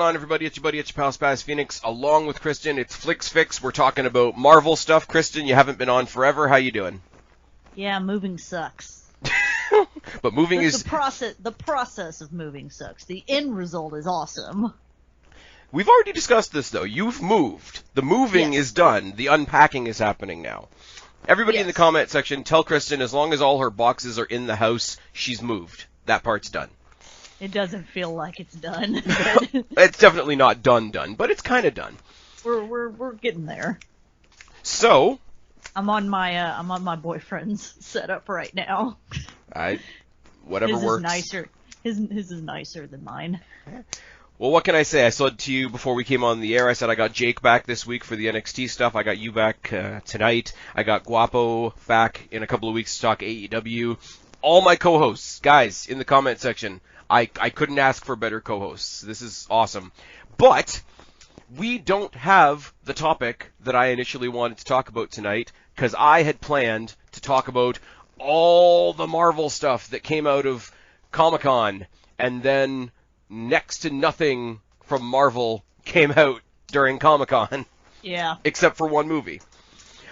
going on, everybody? It's your buddy, it's your pal Spaz Phoenix, along with Kristen. It's FLIX Fix. We're talking about Marvel stuff. Kristen, you haven't been on forever. How you doing? Yeah, moving sucks. But moving is... The process of moving sucks. The end result is awesome. We've already discussed this, though. You've moved. The moving is done. The unpacking is happening now. Everybody in the comment section, tell Kristen as long as all her boxes are in the house, she's moved. That part's done. It doesn't feel like it's done. It's definitely not done, but it's kind of done. We're getting there. So, I'm on my boyfriend's setup right now. Whatever his works. Is nicer. His is nicer than mine. Well, what can I say? I said to you before we came on the air, I said I got Jake back this week for the NXT stuff. I got you back tonight. I got Guapo back in a couple of weeks to talk AEW. All my co-hosts, guys, in the comment section, I couldn't ask for better co-hosts. This is awesome. But we don't have the topic that I initially wanted to talk about tonight, because I had planned to talk about all the Marvel stuff that came out of Comic-Con, and then next to nothing from Marvel came out during Comic-Con. Yeah. Except for one movie.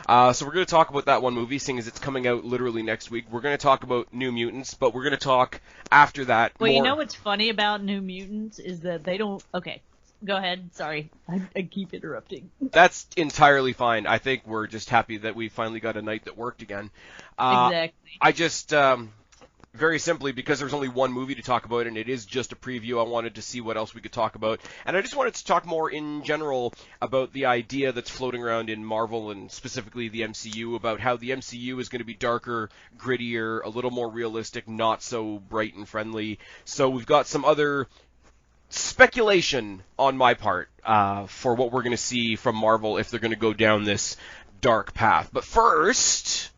So we're going to talk about that one movie, seeing as it's coming out literally next week. We're going to talk about New Mutants, but we're going to talk after that Well, more. You know what's funny about New Mutants is that they don't... Okay, go ahead. Sorry. I keep interrupting. That's entirely fine. I think we're just happy that we finally got a night that worked again. Exactly. I just... very simply, because there's only one movie to talk about, and it is just a preview, I wanted to see what else we could talk about. And I just wanted to talk more in general about the idea that's floating around in Marvel, and specifically the MCU, about how the MCU is going to be darker, grittier, a little more realistic, not so bright and friendly. So we've got some other speculation on my part for what we're going to see from Marvel if they're going to go down this dark path. But first...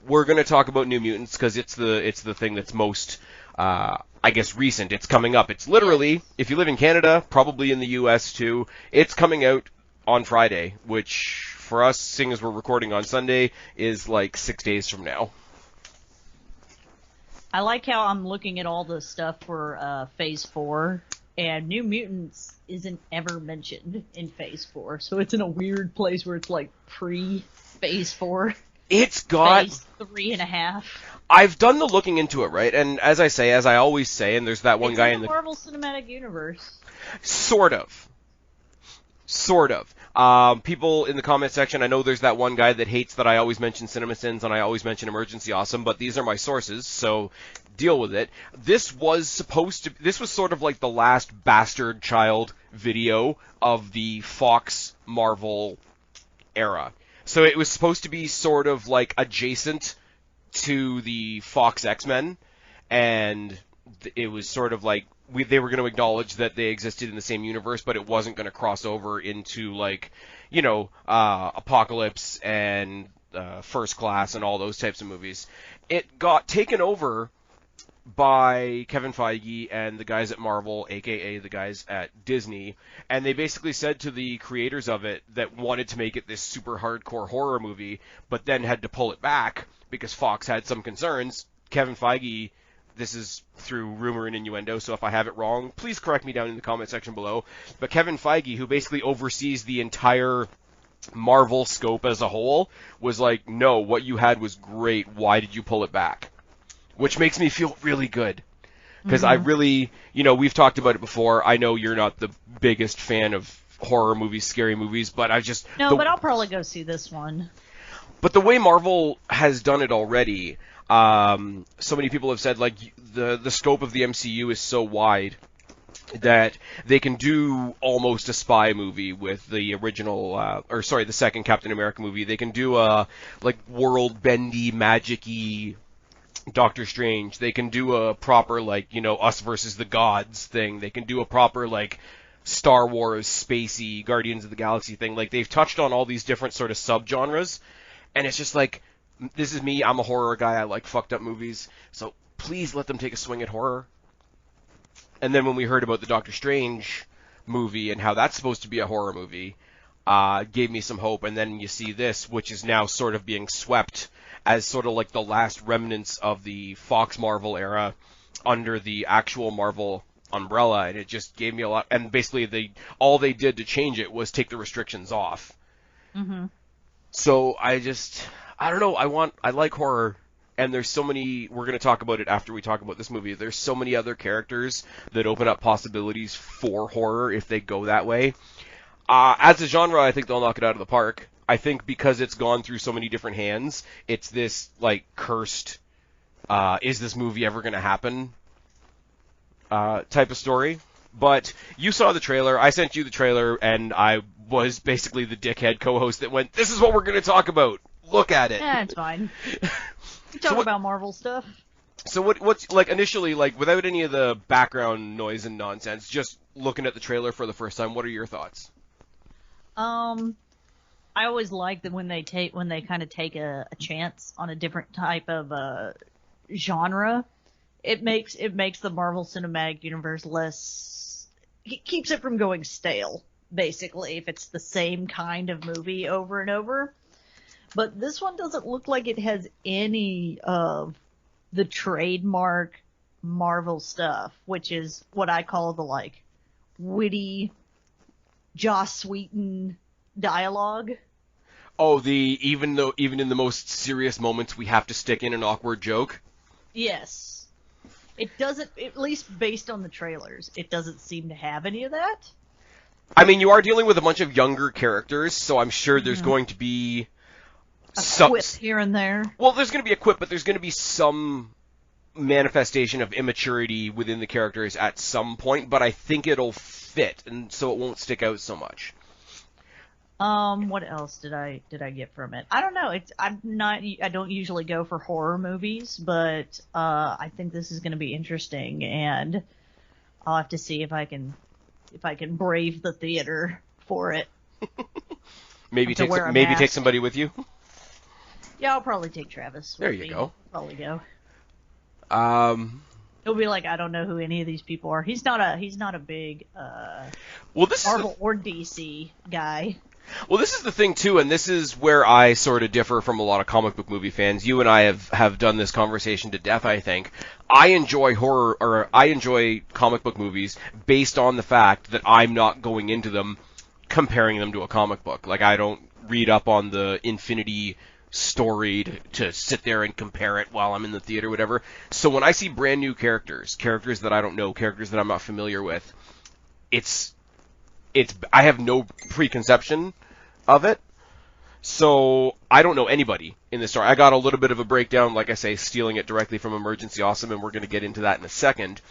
we're going to talk about New Mutants because it's the thing that's most, I guess, recent. It's coming up. It's literally, if you live in Canada, probably in the U.S. too, it's coming out on Friday, which for us, seeing as we're recording on Sunday, is like 6 days from now. I like how I'm looking at all the stuff for Phase 4, and New Mutants isn't ever mentioned in Phase 4, so it's in a weird place where it's like pre-Phase 4. It's got... Phase 3.5. I've done the looking into it, right? And as I always say, and there's that one guy in the Marvel Cinematic Universe. Sort of. People in the comment section, I know there's that one guy that hates that I always mention CinemaSins and I always mention Emergency Awesome, but these are my sources, so deal with it. This was sort of like the last bastard child video of the Fox Marvel era. So it was supposed to be sort of like adjacent to the Fox X-Men, and it was sort of like they were going to acknowledge that they existed in the same universe, but it wasn't going to cross over into like, Apocalypse and First Class and all those types of movies. It got taken over by Kevin Feige and the guys at Marvel, aka the guys at Disney, and they basically said to the creators of it that wanted to make it this super hardcore horror movie, but then had to pull it back because Fox had some concerns. Kevin Feige, this is through rumor and innuendo, so if I have it wrong, please correct me down in the comment section below, but Kevin Feige, who basically oversees the entire Marvel scope as a whole, was like, no, what you had was great, why did you pull it back? Which makes me feel really good. Because I really, we've talked about it before. I know you're not the biggest fan of horror movies, scary movies, but but I'll probably go see this one. But the way Marvel has done it already, so many people have said, like, the scope of the MCU is so wide that they can do almost a spy movie with the original, the second Captain America movie. They can do a, like, world-bendy, magic-y Doctor Strange. They can do a proper, like, us versus the gods thing. They can do a proper, like, Star Wars, spacey, Guardians of the Galaxy thing. Like, they've touched on all these different sort of subgenres, and it's just like, this is me, I'm a horror guy, I like fucked up movies, so please let them take a swing at horror. And then when we heard about the Doctor Strange movie and how that's supposed to be a horror movie, gave me some hope. And then you see this, which is now sort of being swept as sort of like the last remnants of the Fox Marvel era under the actual Marvel umbrella, and it just gave me a lot. And basically, all they did to change it was take the restrictions off. Mm-hmm. So I don't know. I like horror, and there's so many. We're going to talk about it after we talk about this movie. There's so many other characters that open up possibilities for horror if they go that way. As a genre, I think they'll knock it out of the park. I think because it's gone through so many different hands, it's this like cursed. Is this movie ever going to happen? Type of story. But you saw the trailer. I sent you the trailer, and I was basically the dickhead co-host that went, "This is what we're going to talk about. Look at it." Yeah, it's fine. We talk about Marvel stuff. So what's like initially, like without any of the background noise and nonsense, just looking at the trailer for the first time, what are your thoughts? I always like that when they kind of take a chance on a different type of genre. It makes the Marvel Cinematic Universe less. It keeps it from going stale, basically, if it's the same kind of movie over and over. But this one doesn't look like it has any of the trademark Marvel stuff, which is what I call the like witty, Joss Whedon dialogue. Oh, even in the most serious moments we have to stick in an awkward joke? Yes. It doesn't, at least based on the trailers, it doesn't seem to have any of that. I mean, you are dealing with a bunch of younger characters, so I'm sure there's going to be a quip here and there. Well, there's going to be a quip, but there's going to be some manifestation of immaturity within the characters at some point, but I think it'll fit, and so it won't stick out so much. What else did I get from it? I don't know. I don't usually go for horror movies, but I think this is going to be interesting, and I'll have to see if I can brave the theater for it. Maybe take somebody with you. Yeah, I'll probably take Travis. There you go. Probably go. He'll be like, I don't know who any of these people are. He's not a big Marvel or DC guy. Well, this is the thing, too, and this is where I sort of differ from a lot of comic book movie fans. You and I have done this conversation to death, I think. I enjoy comic book movies based on the fact that I'm not going into them comparing them to a comic book. Like, I don't read up on the Infinity story to sit there and compare it while I'm in the theater, whatever. So when I see brand new characters that I don't know, characters that I'm not familiar with, I have no preconception of it, so I don't know anybody in this story. I got a little bit of a breakdown, like I say, stealing it directly from Emergency Awesome, and we're going to get into that in a second.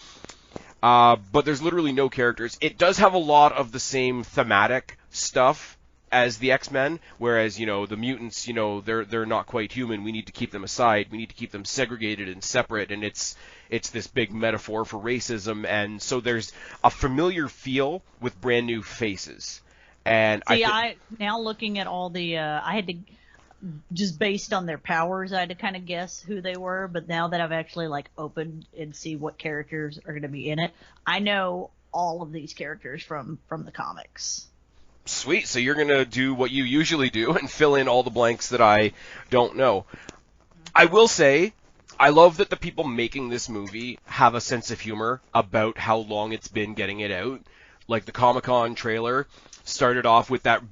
But there's literally no characters. It does have a lot of the same thematic stuff as the X-Men, whereas, the mutants, they're not quite human. We need to keep them aside. We need to keep them segregated and separate, and it's this big metaphor for racism, and so there's a familiar feel with brand new faces. And now looking at all the, I had to, just based on their powers, I had to kind of guess who they were, but now that I've actually opened and see what characters are going to be in it, I know all of these characters from the comics. Sweet, so you're going to do what you usually do and fill in all the blanks that I don't know. I will say, I love that the people making this movie have a sense of humor about how long it's been getting it out. Like the Comic-Con trailer started off with that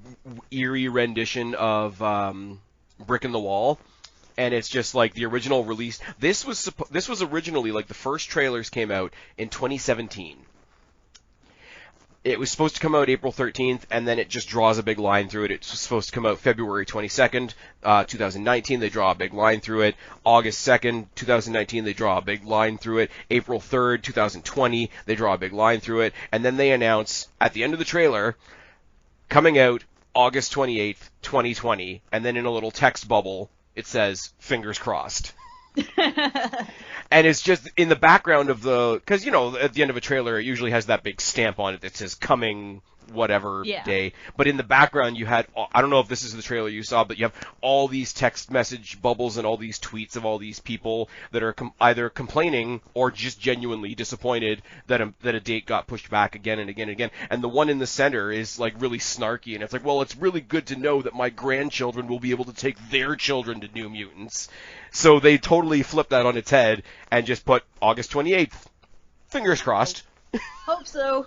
eerie rendition of Brick in the Wall, and it's just like the original release. This was originally, the first trailers came out in 2017. It was supposed to come out April 13th, and then it just draws a big line through it. It's supposed to come out February 22nd, 2019. They draw a big line through it. August 2nd, 2019, they draw a big line through it. April 3rd, 2020, they draw a big line through it. And then they announce, at the end of the trailer, coming out August 28th, 2020, and then in a little text bubble, it says, fingers crossed. And it's just in the background of because, at the end of a trailer, it usually has that big stamp on it that says coming whatever day. But in the background, you had, I don't know if this is the trailer you saw, but you have all these text message bubbles and all these tweets of all these people that are either complaining or just genuinely disappointed that a date got pushed back again and again and again. And the one in the center is really snarky, and it's like, well, it's really good to know that my grandchildren will be able to take their children to New Mutants. So they totally flipped that on its head and just put August 28th. Fingers crossed. Hope so.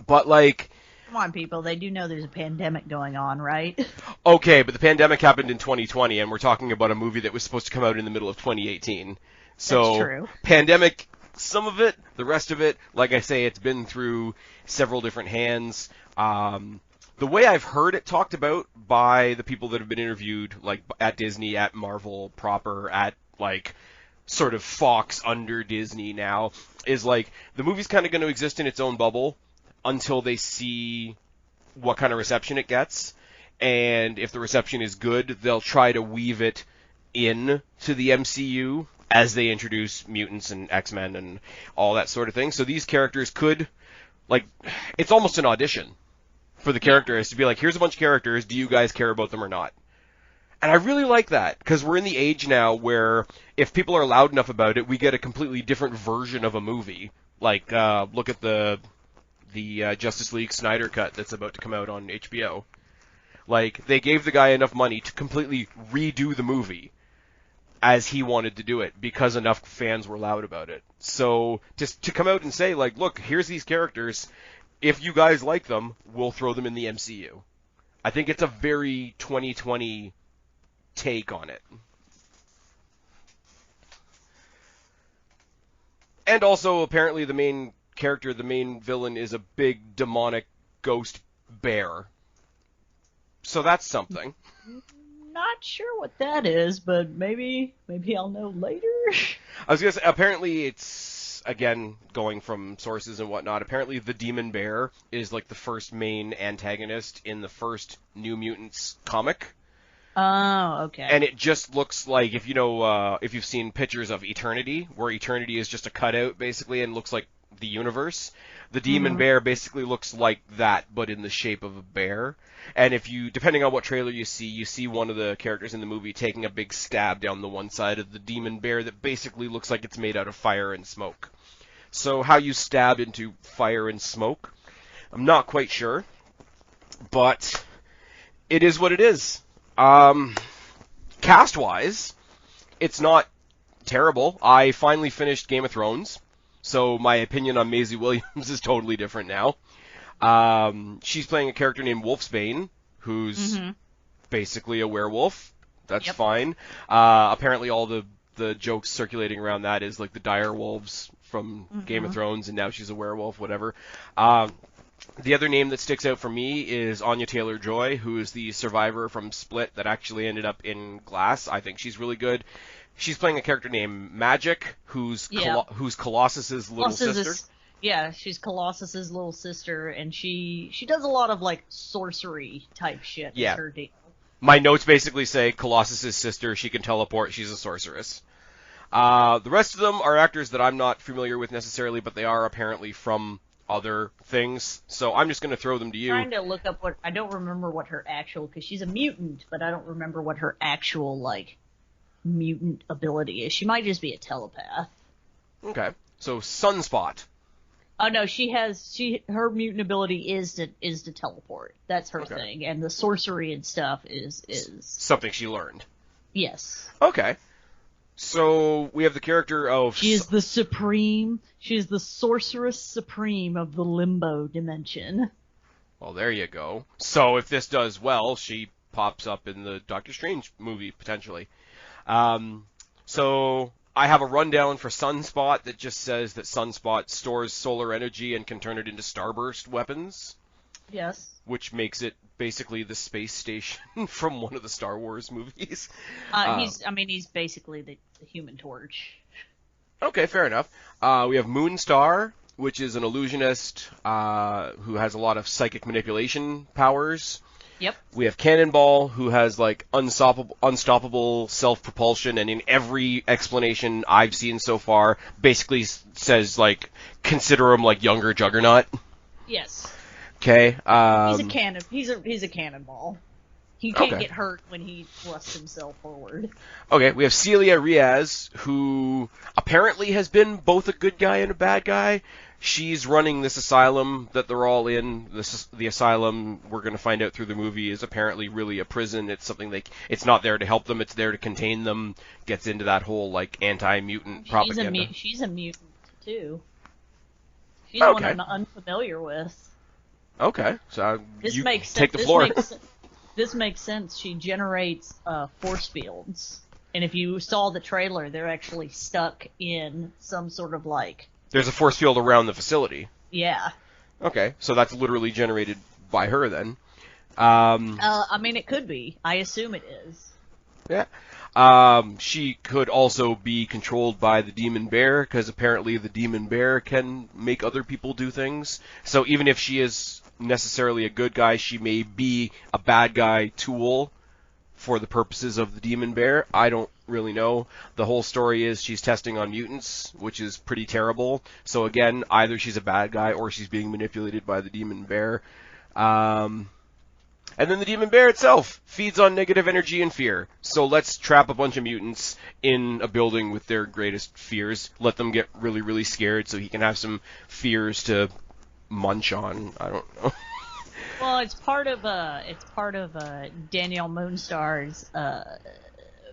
But, like... Come on, people. They do know there's a pandemic going on, right? Okay, but the pandemic happened in 2020, and we're talking about a movie that was supposed to come out in the middle of 2018. So, That's true. pandemic, some of it, the rest of it, like I say, it's been through several different hands. The way I've heard it talked about by the people that have been interviewed, like, at Disney, at Marvel proper, at, like, sort of Fox under Disney now, is, like, the movie's kind of going to exist in its own bubble until they see what kind of reception it gets. And if the reception is good, they'll try to weave it in to the MCU as they introduce mutants and X-Men and all that sort of thing. So these characters could, like, it's almost an audition for the characters to be like, here's a bunch of characters, do you guys care about them or not? And I really like that, because we're in the age now where if people are loud enough about it, we get a completely different version of a movie. Like, look at the Justice League Snyder Cut that's about to come out on HBO. Like, they gave the guy enough money to completely redo the movie as he wanted to do it because enough fans were loud about it. So, just to come out and say, like, look, here's these characters. If you guys like them, we'll throw them in the MCU. I think it's a very 2020 take on it. And also, apparently, the main character, the main villain, is a big demonic ghost bear. So that's something. Not sure what that is, but maybe I'll know later. I was gonna say, apparently it's, again, going from sources and whatnot, apparently the Demon Bear is like the first main antagonist in the first New Mutants comic. Oh, okay. And it just looks like, if you know, if you've seen pictures of Eternity, where Eternity is just a cutout, basically, and looks like the universe, the Demon Bear basically looks like that, but in the shape of a bear. And if you, depending on what trailer you see one of the characters in the movie taking a big stab down the one side of the Demon Bear that basically looks like it's made out of fire and smoke. So how you stab into fire and smoke, I'm not quite sure, but it is what it is. Cast-wise, it's not terrible. I finally finished Game of Thrones, so my opinion on Maisie Williams is totally different now. She's playing a character named Wolfsbane, who's basically a werewolf. That's fine. Apparently all the jokes circulating around that is like the dire wolves from Game of Thrones, and now she's a werewolf, whatever. The other name that sticks out for me is Anya Taylor-Joy, who is the survivor from Split that actually ended up in Glass. I think she's really good. She's playing a character named Magic, who's Colossus's little sister. Yeah, she's Colossus's little sister, and she does a lot of, like, sorcery type shit. Yeah. Her deal. My notes basically say Colossus's sister, she can teleport, she's a sorceress. The rest of them are actors that I'm not familiar with necessarily, but they are apparently from other things, so I'm just going to throw them to you. I'm trying to look up I don't remember what her actual, because she's a mutant, but I don't remember what her actual, like, mutant ability is. She might just be a telepath. Okay, so Sunspot. Oh no, her mutant ability is to teleport. That's her thing, and the sorcery and stuff is something she learned. Yes. Okay. So we have the character of... She is the supreme. She is the sorceress supreme of the limbo dimension. Well, there you go. So if this does well, she pops up in the Doctor Strange movie, potentially. So I have a rundown for Sunspot that just says that Sunspot stores solar energy and can turn it into starburst weapons. Yes. Which makes it basically the space station from one of the Star Wars movies. He's basically the Human Torch. Okay, fair enough. We have Moonstar, which is an illusionist who has a lot of psychic manipulation powers. Yep. We have Cannonball, who has like unstoppable self-propulsion, and in every explanation I've seen so far, basically says like consider him like younger Juggernaut. Yes. Okay. He's a cannonball. He can't get hurt when he thrusts himself forward. Okay, we have Celia Riaz, who apparently has been both a good guy and a bad guy. She's running this asylum that they're all in. The asylum, we're going to find out through the movie, is apparently really a prison. It's something it's not there to help them, it's there to contain them. Gets into that whole, like, anti-mutant propaganda. She's a mutant, too. She's one I'm unfamiliar with. Okay, so This you makes take sense. the floor. This makes sense. She generates force fields, and if you saw the trailer, they're actually stuck in some sort of like. There's a force field around the facility. Yeah. Okay, so that's literally generated by her then. I mean, it could be. I assume it is. Yeah. She could also be controlled by the demon bear, because apparently the demon bear can make other people do things. So even if she is necessarily a good guy, she may be a bad guy tool for the purposes of the demon bear. I don't really know. The whole story is she's testing on mutants, which is pretty terrible. So again, either she's a bad guy or she's being manipulated by the demon bear. And then the demon bear itself feeds on negative energy and fear. So let's trap a bunch of mutants in a building with their greatest fears. Let them get really, really scared so he can have some fears to munch on. I don't know. Well, it's part of Danielle Moonstar's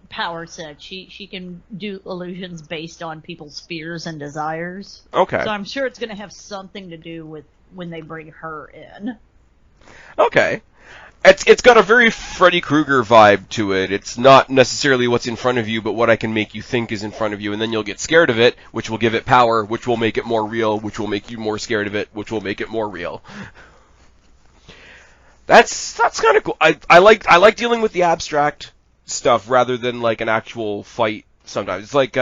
power set. She can do illusions based on people's fears and desires. Okay. So I'm sure it's going to have something to do with when they bring her in. Okay. It's got a very Freddy Krueger vibe to it. It's not necessarily what's in front of you, but what I can make you think is in front of you, and then you'll get scared of it, which will give it power, which will make it more real, which will make you more scared of it, which will make it more real. That's kind of cool. I like dealing with the abstract stuff rather than like an actual fight sometimes. It's like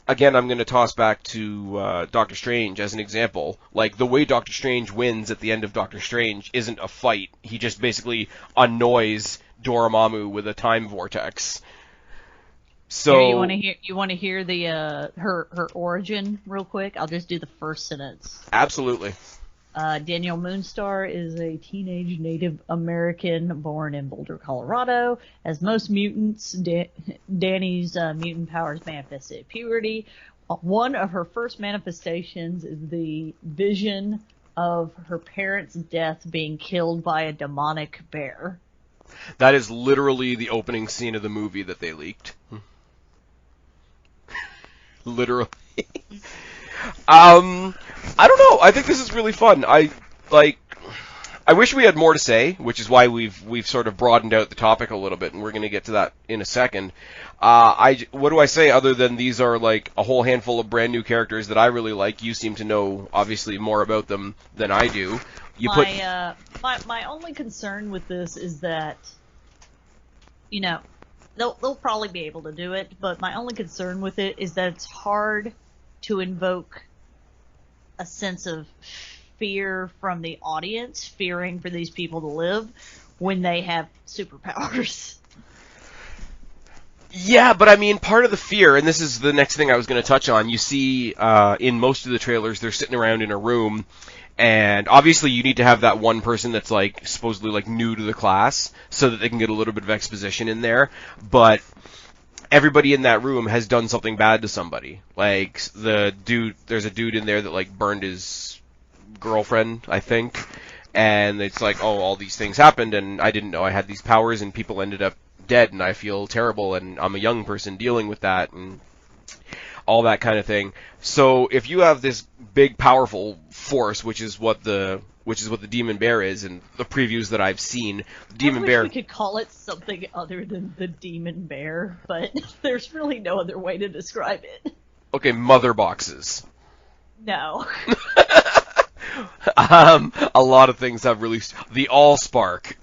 again, I'm going to toss back to Doctor Strange as an example. Like, the way Doctor Strange wins at the end of Doctor Strange isn't a fight. He just basically annoys Dormammu with a time vortex. So Here, you want to hear the her origin real quick? I'll just do the first sentence. Absolutely. Danielle Moonstar is a teenage Native American born in Boulder, Colorado. As most mutants, Danny's mutant powers manifested at puberty. One of her first manifestations is the vision of her parents' death being killed by a demonic bear. That is literally the opening scene of the movie that they leaked. Literally. I don't know. I think this is really fun. I wish we had more to say, which is why we've sort of broadened out the topic a little bit, and we're going to get to that in a second. What do I say other than these are like a whole handful of brand new characters that I really like? You seem to know obviously more about them than I do. My only concern with this is that, you know, they'll probably be able to do it, but my only concern with it is that it's hard to invoke a sense of fear from the audience, fearing for these people to live when they have superpowers. Yeah, but I mean, part of the fear, and this is the next thing I was going to touch on, you see in most of the trailers, they're sitting around in a room, and obviously you need to have that one person that's like supposedly like new to the class so that they can get a little bit of exposition in there, but everybody in that room has done something bad to somebody. Like, there's a dude in there that like burned his girlfriend, I think, and it's like, oh, all these things happened, and I didn't know I had these powers, and people ended up dead, and I feel terrible, and I'm a young person dealing with that, and all that kind of thing. So if you have this big, powerful force, which is what the demon bear is, and the previews that I've seen, the demon bear. We could call it something other than the demon bear, but there's really no other way to describe it. Okay, mother boxes. No. A lot of things have released the Allspark.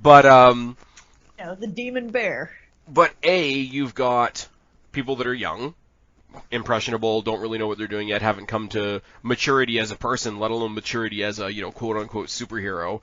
But no, the demon bear. But you've got people that are young, impressionable, don't really know what they're doing yet, haven't come to maturity as a person, let alone maturity as a, quote-unquote superhero.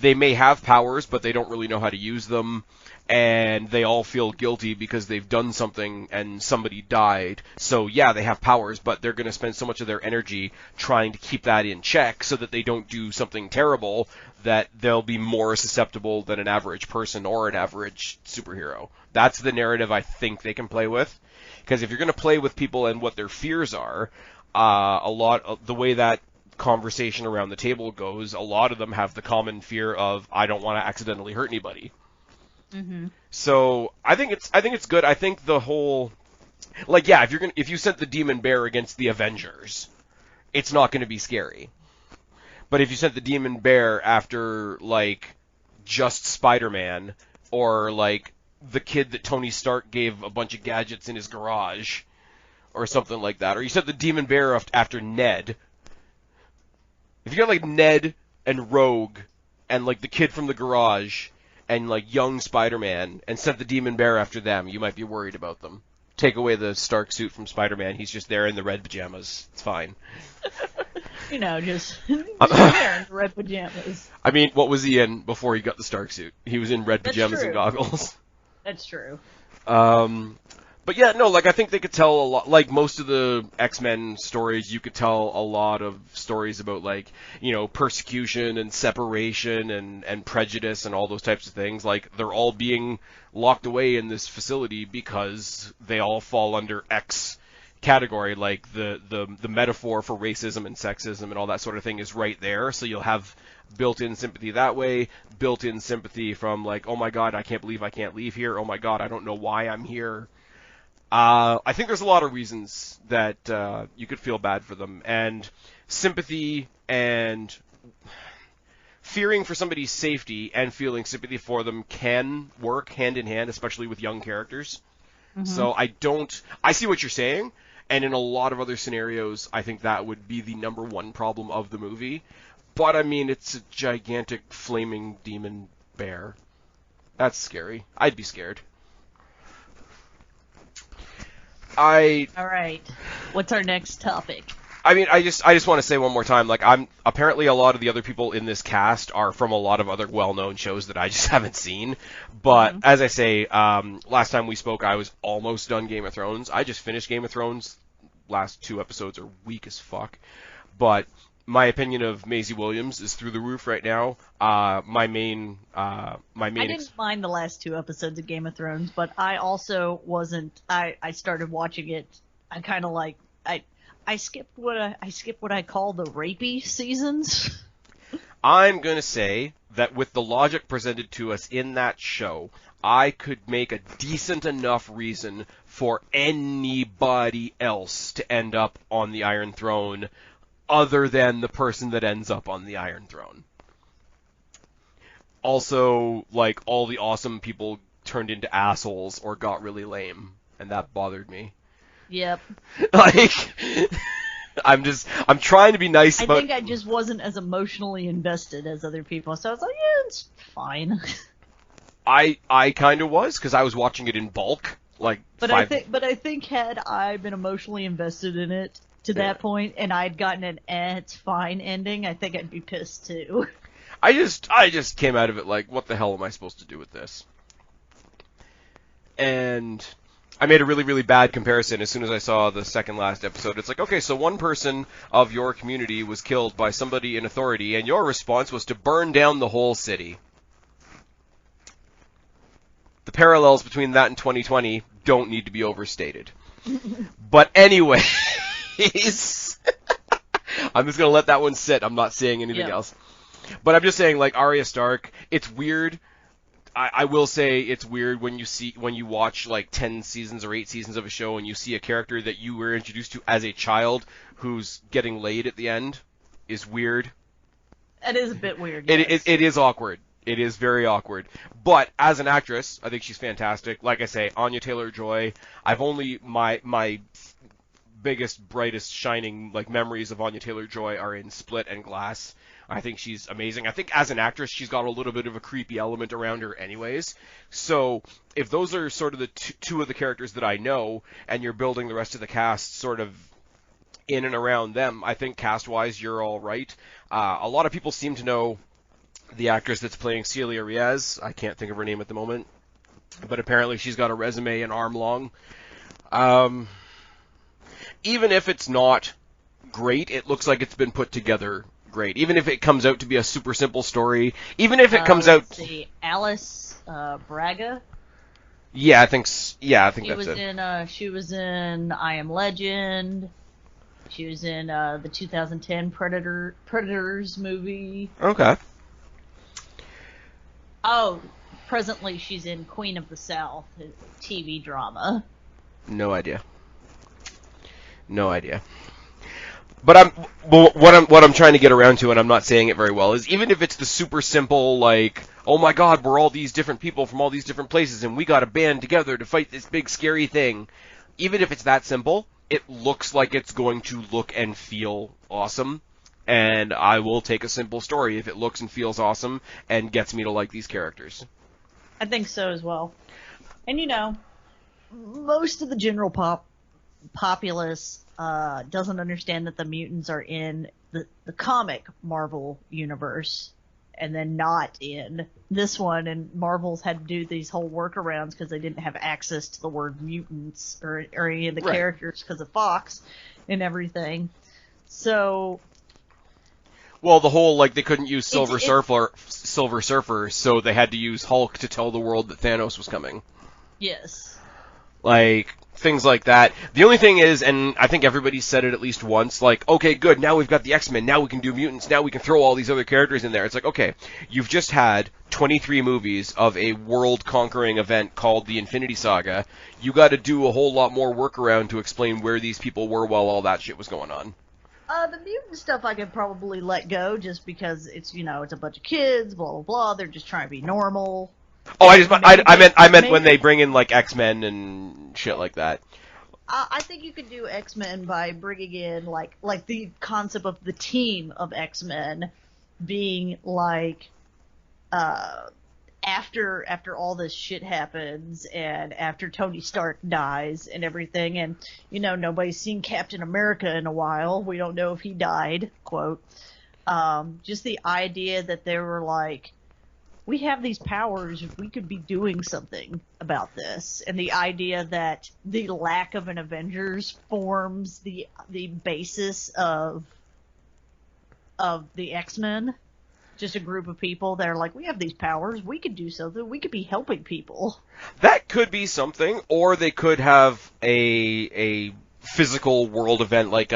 They may have powers, but they don't really know how to use them, and they all feel guilty because they've done something and somebody died. So, yeah, they have powers, but they're going to spend so much of their energy trying to keep that in check so that they don't do something terrible that they'll be more susceptible than an average person or an average superhero. That's the narrative I think they can play with. Because if you're going to play with people and what their fears are, the way that conversation around the table goes, a lot of them have the common fear of, I don't want to accidentally hurt anybody. Mm-hmm. So I think it's good. I think the whole Like, yeah, if you sent the Demon Bear against the Avengers, it's not going to be scary. But if you sent the Demon Bear after, like, just Spider-Man, or, like, the kid that Tony Stark gave a bunch of gadgets in his garage, or something like that, or you sent the Demon Bear after Ned, if you got, like, Ned and Rogue, and, like, the kid from the garage, and, like, young Spider-Man, and sent the Demon Bear after them, you might be worried about them. Take away the Stark suit from Spider-Man, he's just there in the red pajamas. It's fine. You know, just there in the red pajamas. I mean, what was he in before he got the Stark suit? He was in red pajamas and goggles. That's true. But yeah, no, like, I think they could tell a lot, like, most of the X-Men stories, you could tell a lot of stories about, like, you know, persecution and separation and prejudice and all those types of things. Like, they're all being locked away in this facility because they all fall under X category. Like, the metaphor for racism and sexism and all that sort of thing is right there, so you'll have built-in sympathy that way, built-in sympathy from, like, oh my god, I can't believe I can't leave here, oh my god, I don't know why I'm here. I think there's a lot of reasons that you could feel bad for them, and sympathy and fearing for somebody's safety and feeling sympathy for them can work hand in hand, especially with young characters. Mm-hmm. So I see what you're saying, and in a lot of other scenarios, I think that would be the number one problem of the movie. But, I mean, it's a gigantic flaming demon bear. That's scary. I'd be scared. Alright. What's our next topic? I mean, I just want to say one more time, like, apparently a lot of the other people in this cast are from a lot of other well-known shows that I just haven't seen. But, as I say, last time we spoke, I was almost done Game of Thrones. I just finished Game of Thrones. Last 2 episodes are weak as fuck. But my opinion of Maisie Williams is through the roof right now. I didn't mind the last 2 episodes of Game of Thrones, but I also wasn't. I started watching it. I kind of like I skipped what I call the rapey seasons. I'm gonna say that with the logic presented to us in that show, I could make a decent enough reason for anybody else to end up on the Iron Throne other than the person that ends up on the Iron Throne. Also, like, all the awesome people turned into assholes or got really lame, and that bothered me. Yep. Like, I'm trying to be nice about... I think I just wasn't as emotionally invested as other people, so I was like, yeah, it's fine. I kind of was, because I was watching it in bulk, like, I think had I been emotionally invested in it to that point, and I'd gotten an it's fine ending, I think I'd be pissed too. I just came out of it like, what the hell am I supposed to do with this? And I made a really, really bad comparison as soon as I saw the second last episode. It's like, okay, so one person of your community was killed by somebody in authority, and your response was to burn down the whole city. The parallels between that and 2020 don't need to be overstated. But anyway... I'm just gonna let that one sit. I'm not saying anything else. But I'm just saying, like, Arya Stark, it's weird. I will say it's weird when you watch like 10 seasons or 8 seasons of a show and you see a character that you were introduced to as a child who's getting laid at the end is weird. It is a bit weird. Yes. It is awkward. It is very awkward. But as an actress, I think she's fantastic. Like I say, Anya Taylor-Joy, my biggest, brightest, shining like memories of Anya Taylor-Joy are in Split and Glass. I think she's amazing. I think as an actress, she's got a little bit of a creepy element around her anyways. So if those are sort of the two of the characters that I know, and you're building the rest of the cast sort of in and around them, I think cast-wise you're all right. A lot of people seem to know the actress that's playing Celia Reyes. I can't think of her name at the moment. But apparently she's got a resume an arm long. Even if it's not great, it looks like it's been put together great. Even if it comes out to be a super simple story, even if it comes out... Alice Braga? Yeah, I think that's it. She was in I Am Legend. She was in the 2010 Predators movie. Okay. Oh, presently she's in Queen of the South, a TV drama. No idea. No idea. But what I'm trying to get around to, and I'm not saying it very well, is even if it's the super simple, like, oh my god, we're all these different people from all these different places, and we got to band together to fight this big scary thing. Even if it's that simple, it looks like it's going to look and feel awesome. And I will take a simple story if it looks and feels awesome and gets me to like these characters. I think so as well. And most of the general populace doesn't understand that the mutants are in the comic Marvel universe and then not in this one, and Marvel's had to do these whole workarounds because they didn't have access to the word mutants or any of the characters because of Fox and everything. So, well, the whole, like, they couldn't use Silver Surfer, so they had to use Hulk to tell the world that Thanos was coming. Yes. Like, things like that. The only thing is, and I think everybody said it at least once, like, okay, good, now we've got the X-Men, now we can do mutants, now we can throw all these other characters in there. It's like, okay, you've just had 23 movies of a world-conquering event called the Infinity Saga. You gotta do a whole lot more workaround to explain where these people were while all that shit was going on. The mutant stuff I could probably let go just because it's, it's a bunch of kids, blah, blah, blah, they're just trying to be normal. Oh, I meant when they bring in, like, X-Men and shit like that. I think you could do X-Men by bringing in, like the concept of the team of X-Men being, like, after all this shit happens and after Tony Stark dies and everything, and, nobody's seen Captain America in a while. We don't know if he died, quote. Just the idea that they were like, we have these powers, we could be doing something about this. And the idea that the lack of an Avengers forms the basis of the X-Men. Just a group of people that are like, we have these powers, we could do something, we could be helping people. That could be something, or they could have a physical world event, like,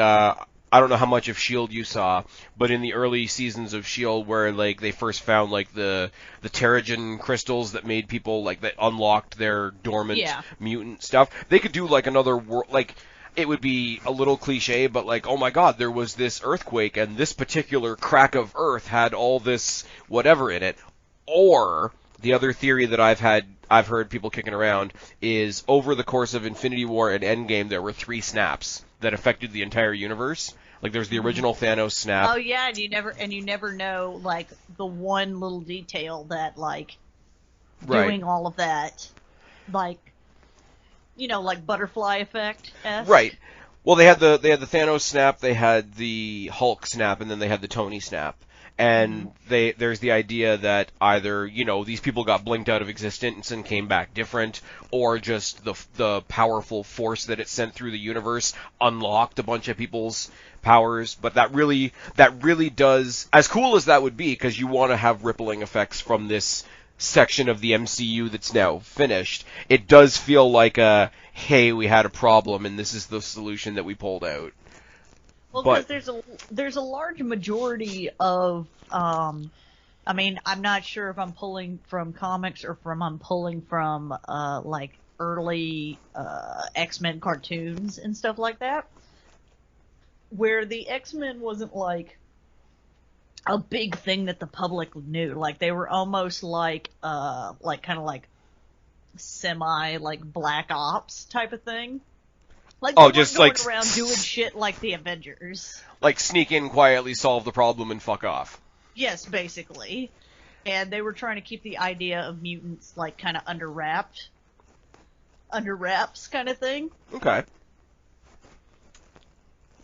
I don't know how much of S.H.I.E.L.D. you saw, but in the early seasons of S.H.I.E.L.D. where, like, they first found, like, the Terrigen crystals that made people, like, that unlocked their dormant mutant stuff, they could do, like, another world, like, it would be a little cliche, but, like, oh my god, there was this earthquake, and this particular crack of Earth had all this whatever in it. Or, the other theory that I've heard people kicking around is, over the course of Infinity War and Endgame, there were 3 snaps that affected the entire universe. Like, there's the original Thanos snap. Oh yeah, and you never know, like, the one little detail that, like, doing all of that, like, like butterfly effect. Right. Well, they had the Thanos snap, they had the Hulk snap, and then they had the Tony snap. And there's the idea that either, these people got blinked out of existence and came back different, or just the powerful force that it sent through the universe unlocked a bunch of people's powers. But that really does, as cool as that would be, because you want to have rippling effects from this section of the MCU that's now finished, it does feel like hey, we had a problem and this is the solution that we pulled out. Well, because there's a large majority of, I mean, I'm not sure if I'm pulling from comics or I'm pulling from, like, early X-Men cartoons and stuff like that, where the X-Men wasn't, like, a big thing that the public knew. Like, they were almost like kind of like semi, like, Black Ops type of thing. Like, they weren't going around doing shit like the Avengers. Like, sneak in quietly, solve the problem, and fuck off. Yes, basically. And they were trying to keep the idea of mutants, like, kind of under wraps kind of thing. Okay.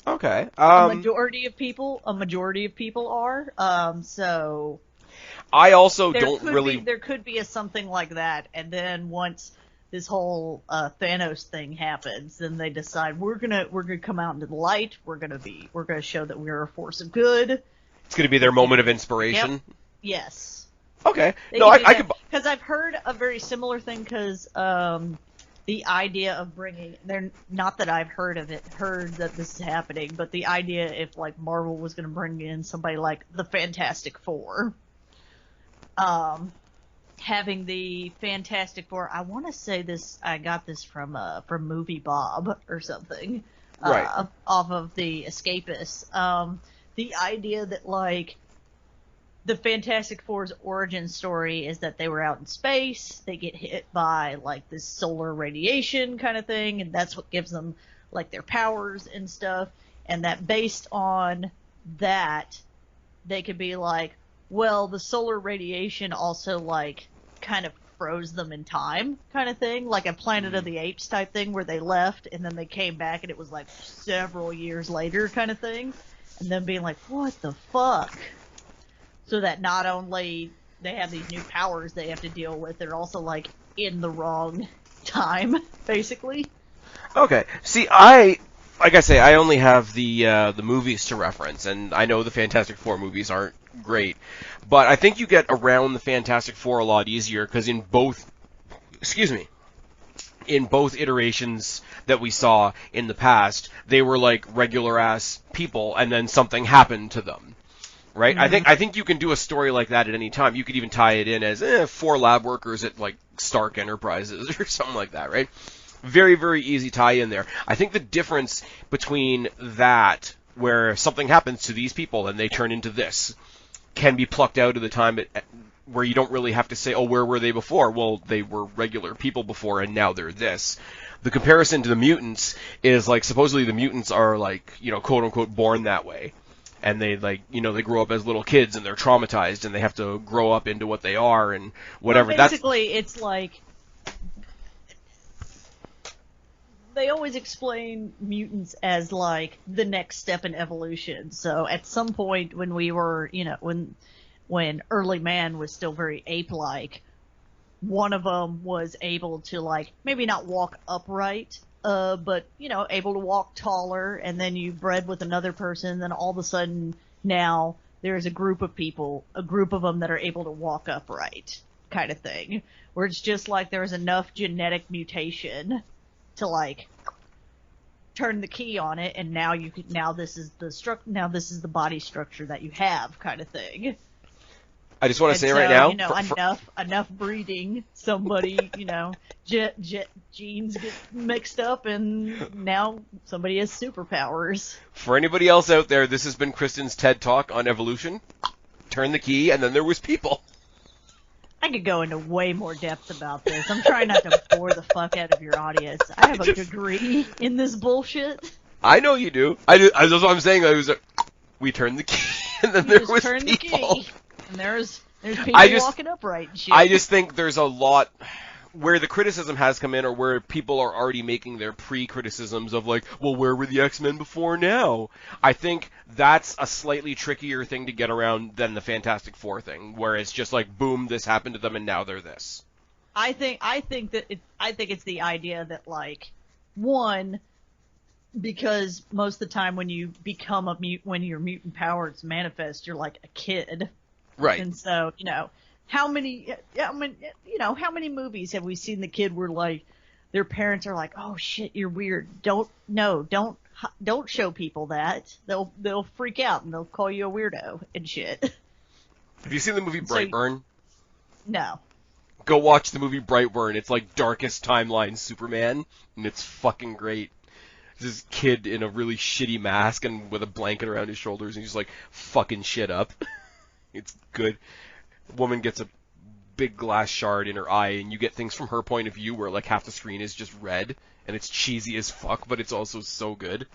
A majority of people are. So. I also don't really. There could be something like that, and then once this whole Thanos thing happens, then they decide we're gonna come out into the light. We're gonna show that we're a force of good. It's gonna be their moment of inspiration. Yep. Yes. Okay. I could. Because I've heard a very similar thing. Because the idea of bringing, not that I've heard that this is happening, but the idea if, like, Marvel was going to bring in somebody like the Fantastic Four, having the Fantastic Four, I want to say this, I got this from Movie Bob or something, Right. off of the Escapists. The idea that, like, the Fantastic Four's origin story is that they were out in space, they get hit by, like, this solar radiation kind of thing, and that's what gives them, like, their powers and stuff, and that based on that, they could be like, well, the solar radiation also, like, kind of froze them in time kind of thing, like a Planet of the Apes type thing where they left and then they came back and it was, like, several years later kind of thing, and then being like, what the fuck? So that not only they have these new powers they have to deal with, they're also, like, in the wrong time, basically. Okay. See, like I say, I only have the movies to reference, and I know the Fantastic Four movies aren't great, but I think you get around the Fantastic Four a lot easier, because in both iterations that we saw in the past, they were like regular-ass people, and then something happened to them. Right? Mm-hmm. I think you can do a story like that at any time. You could even tie it in as 4 lab workers at, like, Stark Enterprises or something like that, right? Very, very easy tie in there. I think the difference between that, where something happens to these people and they turn into this, can be plucked out of the time where you don't really have to say, oh, where were they before? Well, they were regular people before and now they're this. The comparison to the mutants is, like, supposedly the mutants are, like, quote unquote born that way. And they, like, they grow up as little kids and they're traumatized and they have to grow up into what they are and whatever. Well, basically, it's like, they always explain mutants as, like, the next step in evolution. So at some point when we were, when early man was still very ape-like, one of them was able to, like, maybe not walk upright, but, able to walk taller, and then you bred with another person, then all of a sudden now there's a group of them that are able to walk upright, kind of thing, where it's just like there's enough genetic mutation to, like, turn the key on it, and now this is the body structure that you have, kind of thing. I just want to say right now, enough breeding, somebody, genes get mixed up, and now somebody has superpowers. For anybody else out there, this has been Kristen's TED Talk on evolution. Turn the key, and then there was people. I could go into way more depth about this. I'm trying not to bore the fuck out of your audience. I have a degree in this bullshit. I know you do. That's what I'm saying. We turned the key, and then there was people. The key. And there's people walking upright and shit. I just think there's a lot where the criticism has come in, or where people are already making their pre-criticisms of, like, well, where were the X-Men before now? I think that's a slightly trickier thing to get around than the Fantastic Four thing, where it's just like, boom, this happened to them, and now they're this. I think it's the idea that, like, one, because most of the time when you become when your mutant powers manifest, you're like a kid. Right. And so, how many movies have we seen the kid where, like, their parents are like, oh shit, you're weird. Don't show people that. They'll freak out and they'll call you a weirdo and shit. Have you seen the movie Brightburn? No. Go watch the movie Brightburn. It's like Darkest Timeline Superman, and it's fucking great. This kid in a really shitty mask and with a blanket around his shoulders, and he's like fucking shit up. It's good. The woman gets a big glass shard in her eye, and you get things from her point of view where, like, half the screen is just red, and it's cheesy as fuck, but it's also so good.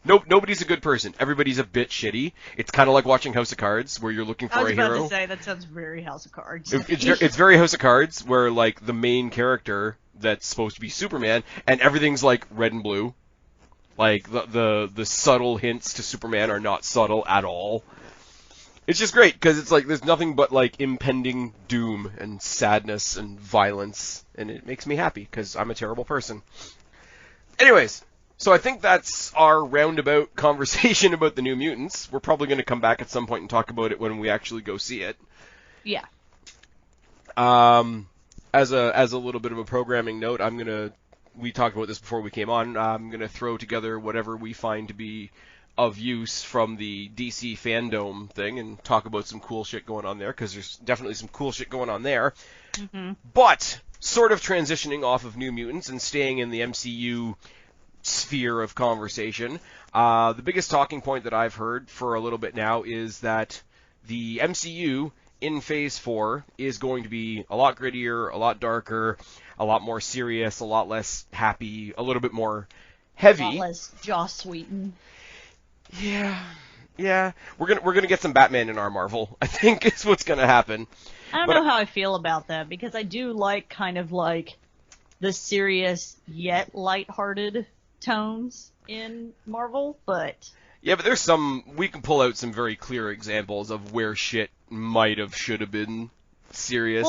Nobody's a good person. Everybody's a bit shitty. It's kind of like watching House of Cards, where you're looking for a hero. I was about to say, that sounds very House of Cards. It's very House of Cards, where, like, the main character that's supposed to be Superman, and everything's, like, red and blue. Like, the subtle hints to Superman are not subtle at all. It's just great, because it's like, there's nothing but, like, impending doom and sadness and violence, and it makes me happy, because I'm a terrible person. Anyways, so I think that's our roundabout conversation about the New Mutants. We're probably going to come back at some point and talk about it when we actually go see it. Yeah. As a little bit of a programming note, we talked about this before we came on, I'm going to throw together whatever we find to be of use from the DC fandom thing and talk about some cool shit going on there, because there's definitely some cool shit going on there. Mm-hmm. But sort of transitioning off of New Mutants and staying in the MCU sphere of conversation. The biggest talking point that I've heard for a little bit now is that the MCU in Phase 4 is going to be a lot grittier, a lot darker, a lot more serious, a lot less happy, a little bit more heavy. A lot less Joss Whedon. Yeah. We're gonna get some Batman in our Marvel, I think, is what's gonna happen. I don't know how I feel about that, because I do like kind of like the serious yet lighthearted tones in Marvel, but... Yeah, but we can pull out some very clear examples of where shit might have, should have been serious.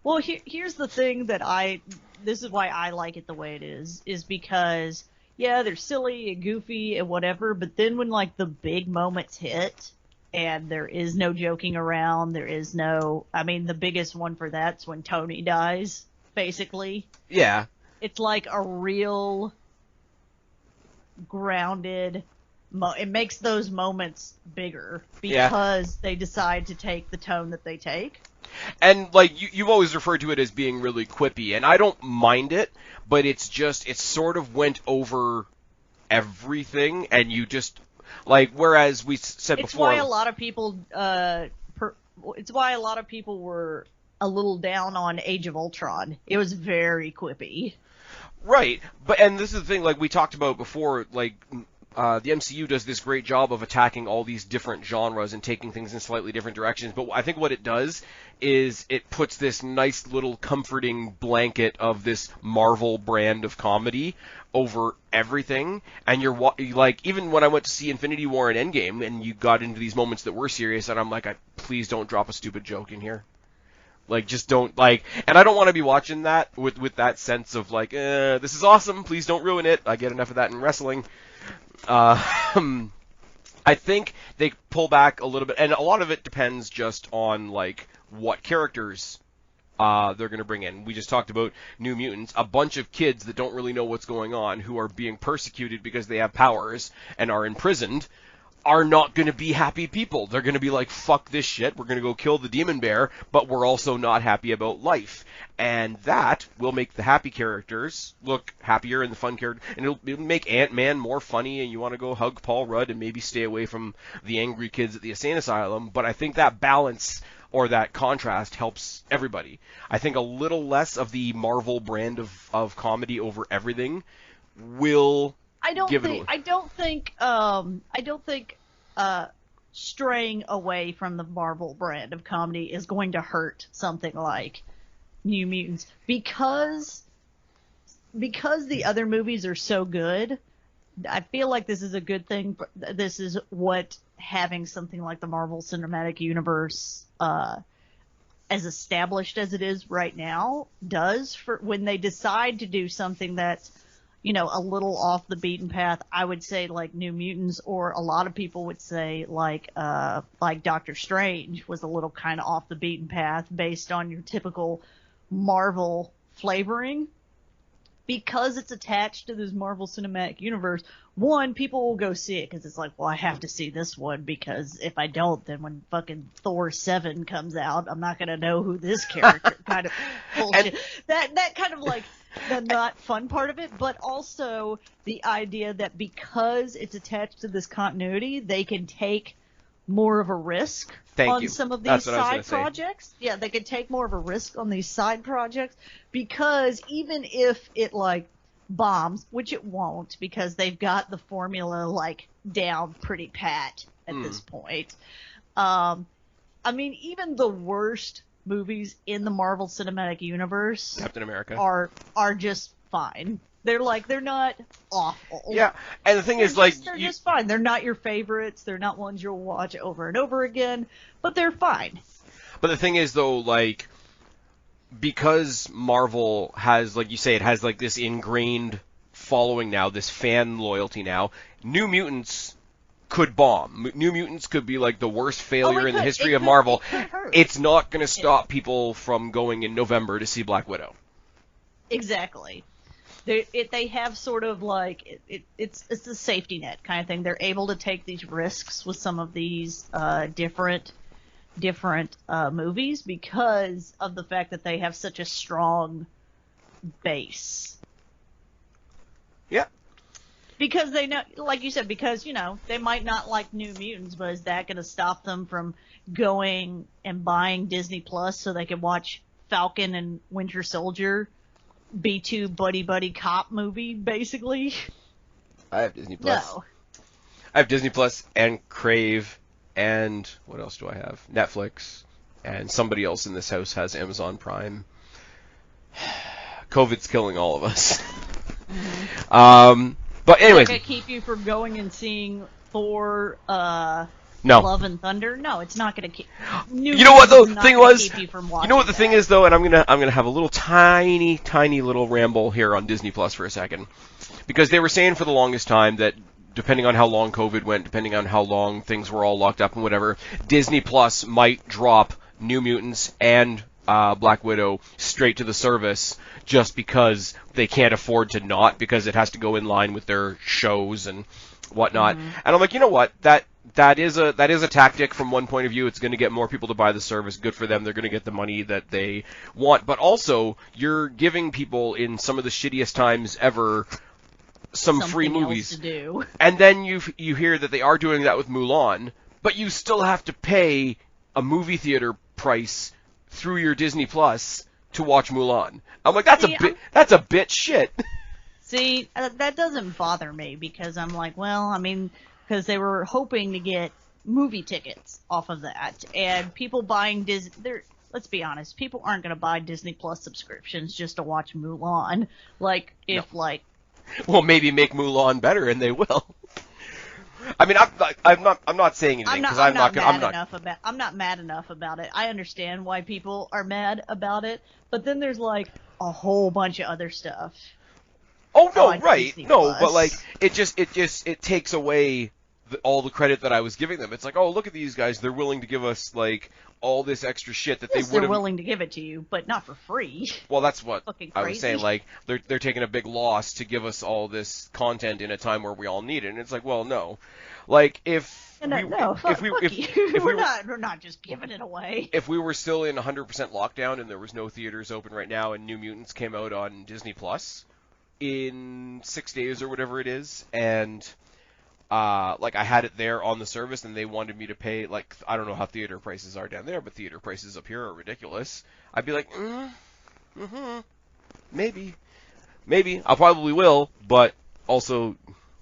Well, here's the thing this is why I like it the way it is because, yeah, they're silly and goofy and whatever, but then when, like, the big moments hit, and there is no joking around, the biggest one for that's when Tony dies, basically. Yeah. It's like a real grounded... It makes those moments bigger because they decide to take the tone that they take. And, like, you've always referred to it as being really quippy, and I don't mind it, but it sort of went over everything, and you just, like, whereas we said before... It's why a lot of people were a little down on Age of Ultron. It was very quippy. Right, and this is the thing, like, we talked about before, like... the MCU does this great job of attacking all these different genres and taking things in slightly different directions, but I think what it does is it puts this nice little comforting blanket of this Marvel brand of comedy over everything, and you're like, even when I went to see Infinity War and Endgame, and you got into these moments that were serious, and I'm like, please don't drop a stupid joke in here. Like, just don't, like, and I don't want to be watching that with that sense of, like, this is awesome, please don't ruin it. I get enough of that in wrestling. I think they pull back a little bit, and a lot of it depends just on, like, what characters they're going to bring in. We just talked about New Mutants, a bunch of kids that don't really know what's going on, who are being persecuted because they have powers and are imprisoned, are not going to be happy people. They're going to be like, fuck this shit, we're going to go kill the demon bear, but we're also not happy about life. And that will make the happy characters look happier and the fun character, and it'll make Ant-Man more funny, and you want to go hug Paul Rudd and maybe stay away from the angry kids at the insane asylum. But I think that balance or that contrast helps everybody. I think a little less of the Marvel brand of comedy over everything will... I don't think straying away from the Marvel brand of comedy is going to hurt something like New Mutants because the other movies are so good. I feel like this is a good thing. This is what having something like the Marvel Cinematic Universe, as established as it is right now, does for when they decide to do something that's, you know, a little off the beaten path. I would say like New Mutants, or a lot of people would say like Doctor Strange was a little kind of off the beaten path based on your typical Marvel flavoring. Because it's attached to this Marvel Cinematic Universe, one, people will go see it because it's like, well, I have to see this one, because if I don't, then when fucking Thor 7 comes out, I'm not going to know who this character kind of bullshit. That kind of like the not fun part of it, but also the idea that because it's attached to this continuity, they can take more of a risk on some of these side projects. Yeah, they could take more of a risk on these side projects, because even if it like bombs, which it won't, because they've got the formula like down pretty pat at this point. I mean, even the worst movies in the Marvel Cinematic Universe, Captain America, are just fine. They're not awful. Yeah, and the thing is, like... They're just fine. They're not your favorites. They're not ones you'll watch over and over again, but they're fine. But the thing is, though, like, because Marvel has, like you say, it has, like, this ingrained following now, this fan loyalty now, New Mutants could bomb. New Mutants could be, like, the worst failure in the history of Marvel. It's not going to stop people from going in November to see Black Widow. Exactly. They have sort of like it's a safety net kind of thing. They're able to take these risks with some of these different movies because of the fact that they have such a strong base. Yeah. Because they know, like you said, because, they might not like New Mutants, but is that going to stop them from going and buying Disney Plus so they can watch Falcon and Winter Soldier, B2 buddy cop movie, basically? I have Disney Plus. No. I have Disney Plus and Crave, and what else do I have? Netflix, and somebody else in this house has Amazon Prime. COVID's killing all of us. Mm-hmm. But anyways, is that gonna keep you from going and seeing Thor, no. Love and Thunder? No, it's not gonna keep. You know what the thing was? You know what the thing is though, and I'm gonna have a little tiny little ramble here on Disney Plus for a second, because they were saying for the longest time that depending on how long COVID went, depending on how long things were all locked up and whatever, Disney Plus might drop New Mutants and Black Widow straight to the service just because they can't afford to not, because it has to go in line with their shows and whatnot. Mm-hmm. And I'm like, you know what? That is a tactic from one point of view. It's going to get more people to buy the service. Good for them. They're going to get the money that they want. But also, you're giving people in some of the shittiest times ever some free movies to do. And then you hear that they are doing that with Mulan, but you still have to pay a movie theater price through your Disney Plus to watch Mulan. I'm like, that's a bit shit. See, that doesn't bother me, because I'm like, well, because they were hoping to get movie tickets off of that, and people buying let's be honest, people aren't going to buy Disney Plus subscriptions just to watch Mulan. Well, maybe make Mulan better, and they will. I mean, I'm not saying anything because I'm not mad enough about it. I understand why people are mad about it, but then there's like a whole bunch of other stuff. Oh no, right? No, but it takes away all the credit that I was giving them. It's like, oh, look at these guys. They're willing to give us all this extra shit that they would have. They're willing to give it to you, but not for free. Well, that's what I was saying. Like, they're taking a big loss to give us all this content in a time where we all need it. And it's like, well, no. Like, we're not just giving it away. If we were still in 100% lockdown and there was no theaters open right now, and New Mutants came out on Disney Plus in 6 days or whatever it is, and I had it there on the service, and they wanted me to pay, I don't know how theater prices are down there, but theater prices up here are ridiculous. I'd be like, maybe. I probably will, but also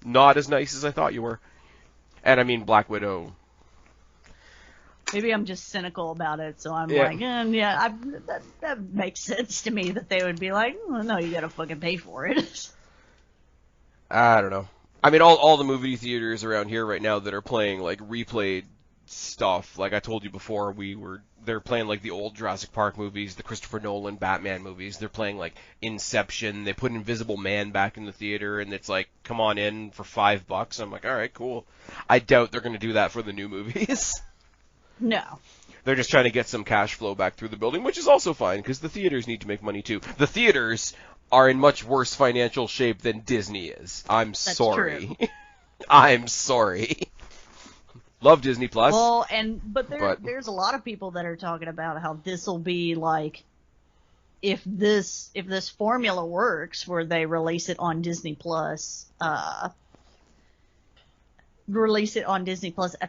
not as nice as I thought you were. And I mean, Black Widow. Maybe I'm just cynical about it, so I'm that makes sense to me that they would be like, oh, no, you gotta fucking pay for it. I don't know. I mean, all the movie theaters around here right now that are playing replayed stuff, like I told you before, they're playing the old Jurassic Park movies, the Christopher Nolan Batman movies. They're playing Inception. They put Invisible Man back in the theater, and it's like, come on in for $5. I'm like, all right, cool. I doubt they're going to do that for the new movies. No. They're just trying to get some cash flow back through the building, which is also fine, because the theaters need to make money too. The theaters are in much worse financial shape than Disney is. That's sorry. True. I'm sorry. Love Disney Plus. Well, but there's a lot of people that are talking about how this will be if this formula works, where they release it on Disney Plus, at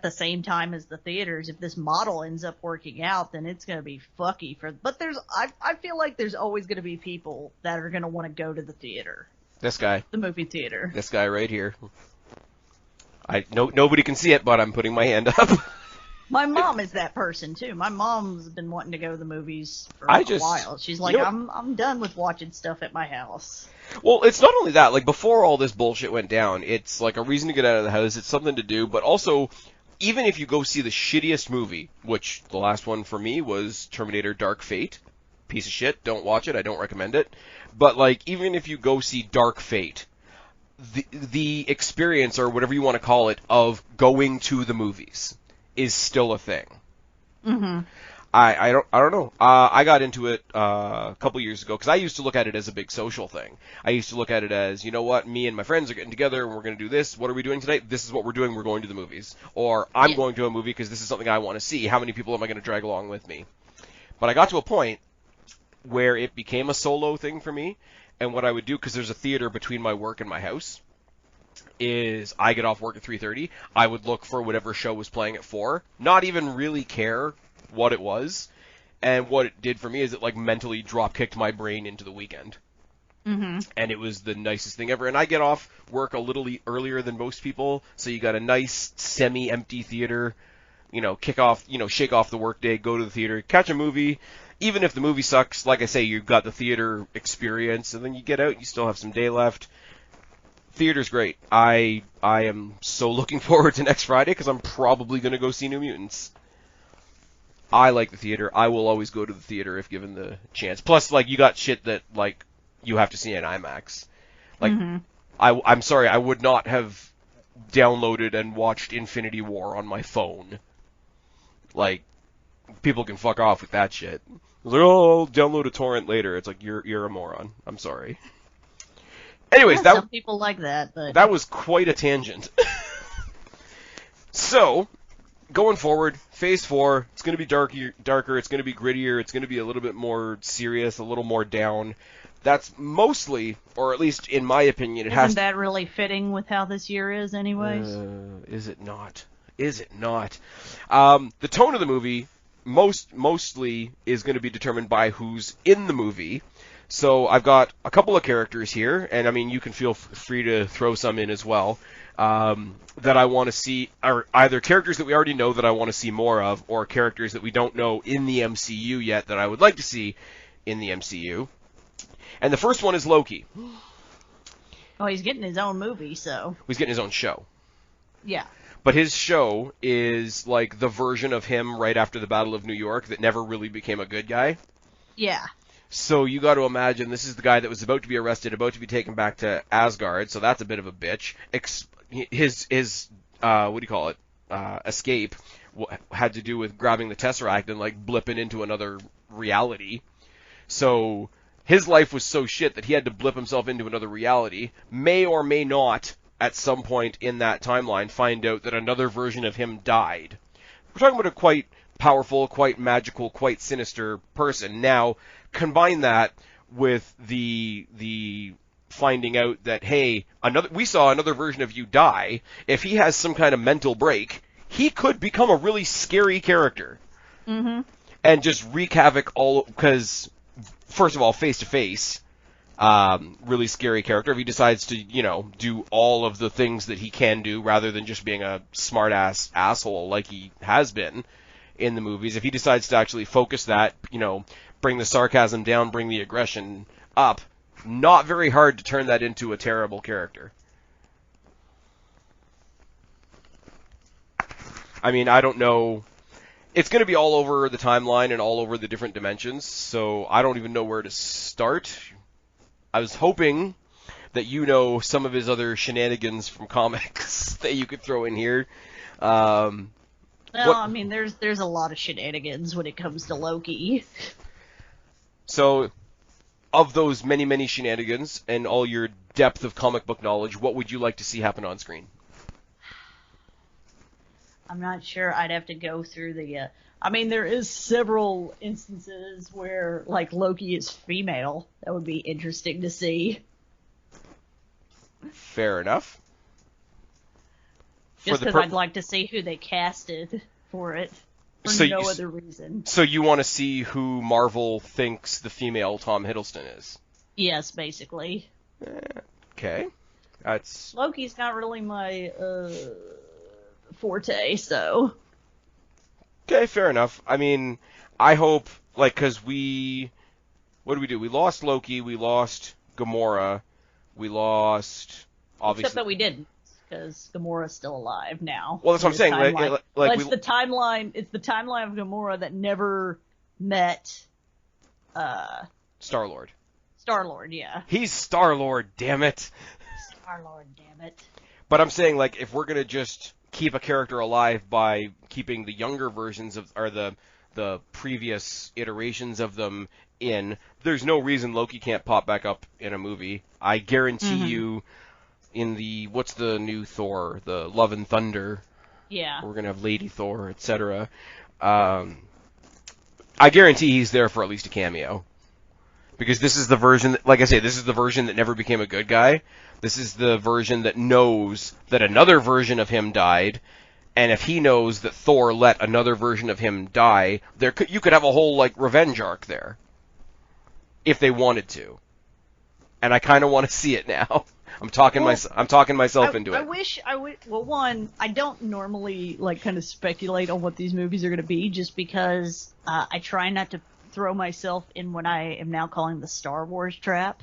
the same time as the theaters. If this model ends up working out, then it's going to be fucky but I feel like there's always going to be people that are going to want to go to the theater. This guy. The movie theater. This guy right here. Nobody can see it, but I'm putting my hand up. My mom is that person too. My mom's been wanting to go to the movies for a while. She's like, I'm done with watching stuff at my house. Well, it's not only that. Before all this bullshit went down, it's a reason to get out of the house. It's something to do, but also, even if you go see the shittiest movie, which the last one for me was Terminator Dark Fate. Piece of shit. Don't watch it. I don't recommend it. But even if you go see Dark Fate, the experience, or whatever you want to call it, of going to the movies is still a thing. Mm-hmm. I don't know. I got into it a couple years ago because I used to look at it as a big social thing. I used to look at it as, you know what, me and my friends are getting together and we're going to do this. What are we doing tonight? This is what we're doing. We're going to the movies. Or I'm going to a movie because this is something I want to see. How many people am I going to drag along with me? But I got to a point where it became a solo thing for me. And what I would do, because there's a theater between my work and my house, is I get off work at 3:30. I would look for whatever show was playing at 4, not even really care what it was. And what it did for me is it like mentally drop kicked my brain into the weekend. Mm-hmm. And it was the nicest thing ever. And I get off work a little earlier than most people, so you got a nice semi-empty theater. Kick off, shake off the workday, go to the theater, catch a movie. Even if the movie sucks, like I say, you've got the theater experience, and then you get out, you still have some day left. Theater's great. I am so looking forward to next Friday because I'm probably going to go see New Mutants. I like the theater. I will always go to the theater if given the chance. Plus, like, you got shit that, like, you have to see in IMAX. Like, I'm sorry, I would not have downloaded and watched Infinity War on my phone. Like, people can fuck off with that shit. Like, oh, I'll download a torrent later. It's like, you're a moron. I'm sorry. Anyways, some people like that, but that was quite a tangent. So, going forward, Phase 4, it's going to be darker, it's going to be grittier, it's going to be a little bit more serious, a little more down. That's mostly, or at least in my opinion, Isn't that really fitting with how this year is anyways? Is it not? Is it not? The tone of the movie mostly is going to be determined by who's in the movie. So I've got a couple of characters here, and I mean, you can feel free to throw some in as well, that I want to see, are either characters that we already know that I want to see more of, or characters that we don't know in the MCU yet that I would like to see in the MCU. And the first one is Loki. Oh, he's getting his own movie, so... He's getting his own show. Yeah. But his show is like the version of him right after the Battle of New York that never really became a good guy. Yeah. So you got to imagine this is the guy that was about to be arrested, about to be taken back to Asgard, so that's a bit of a bitch. His what do you call it? Escape had to do with grabbing the Tesseract and like blipping into another reality. So his life was so shit that he had to blip himself into another reality. May or may not, at some point in that timeline, find out that another version of him died. We're talking about a quite powerful, quite magical, quite sinister person. Now, combine that with the finding out that, hey, we saw another version of you die. If he has some kind of mental break, he could become a really scary character. Mm-hmm. And just wreak havoc all, because, first of all, face-to-face, really scary character. If he decides to, do all of the things that he can do rather than just being a smart-ass asshole like he has been in the movies, if he decides to actually focus that, bring the sarcasm down, bring the aggression up, not very hard to turn that into a terrible character. I mean, I don't know. It's going to be all over the timeline and all over the different dimensions, so I don't even know where to start. I was hoping that some of his other shenanigans from comics that you could throw in here. Well, I mean, there's a lot of shenanigans when it comes to Loki. So, of those many, many shenanigans and all your depth of comic book knowledge, what would you like to see happen on screen? I'm not sure. I'd have to go through the... I mean, there is several instances where, like, Loki is female. That would be interesting to see. Fair enough. Just because I'd like to see who they casted for it. For no other reason. So you want to see who Marvel thinks the female Tom Hiddleston is? Yes, basically. Okay. Loki's not really my forte, so... Okay, fair enough. I mean, I hope, because what did we do? We lost Loki, we lost Gamora, we lost, obviously... Except that we didn't, because Gamora's still alive now. Well, that's what I'm saying. It's the timeline of Gamora that never met... Star-Lord. Star-Lord, yeah. He's Star-Lord, damn it! Star-Lord, damn it. But I'm saying, if we're gonna just keep a character alive by keeping the younger versions or the previous iterations of them in, there's no reason Loki can't pop back up in a movie. I guarantee you in what's the new Thor, the Love and Thunder. Yeah. We're going to have Lady Thor, etc. I guarantee he's there for at least a cameo. Because this is the version, like I say, this is the version that never became a good guy. This is the version that knows that another version of him died, and if he knows that Thor let another version of him die, you could have a whole, like, revenge arc there. If they wanted to. And I kind of want to see it now. I'm talking myself into it. Well, one, I don't normally, like, kind of speculate on what these movies are going to be, just because I try not to throw myself in what I am now calling the Star Wars trap,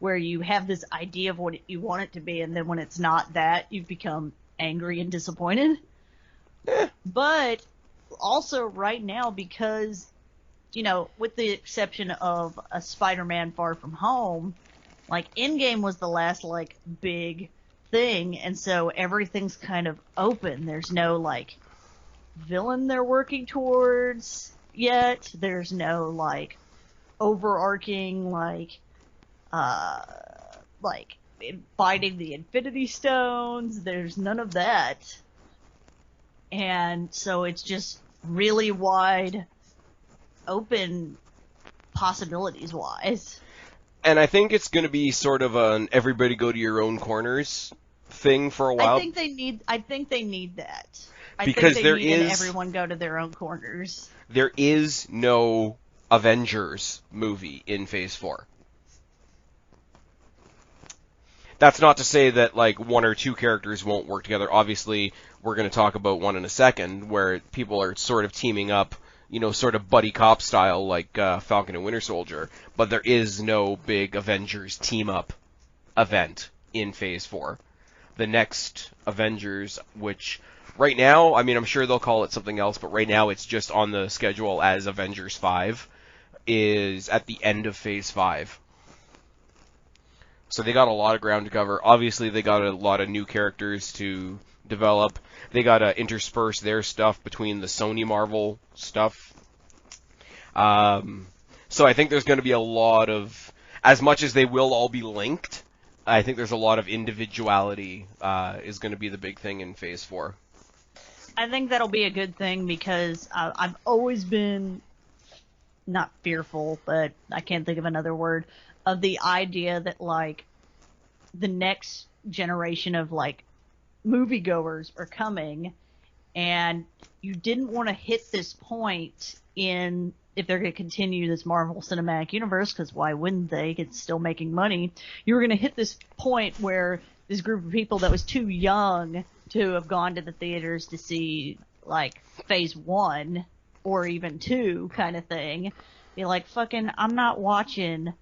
where you have this idea of what you want it to be, and then when it's not that, you become angry and disappointed. But also right now, because, you know, with the exception of a Spider-Man Far From Home, like, Endgame was the last, like, big thing, and so everything's kind of open. There's no, like, villain they're working towards yet. There's no, like, overarching, like, fighting the Infinity Stones. There's none of that. And so it's just really wide open possibilities-wise. And I think it's going to be sort of an everybody go to your own corners thing for a while. I think they need that. Because think they need everyone go to their own corners. There is no Avengers movie in Phase 4. That's not to say that, like, one or two characters won't work together. Obviously, we're going to talk about one in a second, where people are sort of teaming up, you know, sort of buddy cop style, like Falcon and Winter Soldier. But there is no big Avengers team-up event in Phase 4. The next Avengers, which right now, I mean, I'm sure they'll call it something else, but right now it's just on the schedule as Avengers 5, is at the end of Phase 5. So they got a lot of ground to cover. Obviously, they got a lot of new characters to develop. They got to intersperse their stuff between the Sony Marvel stuff. So I think there's going to be a lot of, as much as they will all be linked, I think there's a lot of individuality is going to be the big thing in Phase 4. I think that'll be a good thing, because I've always been, not fearful, but I can't think of another word, of the idea that, like, the next generation of, like, moviegoers are coming, and you didn't want to hit this point in, if they're going to continue this Marvel Cinematic Universe, because why wouldn't they? It's still making money. You were going to hit this point where this group of people that was too young to have gone to the theaters to see, like, Phase 1 or even 2 kind of thing, be like, fucking, I'm not watching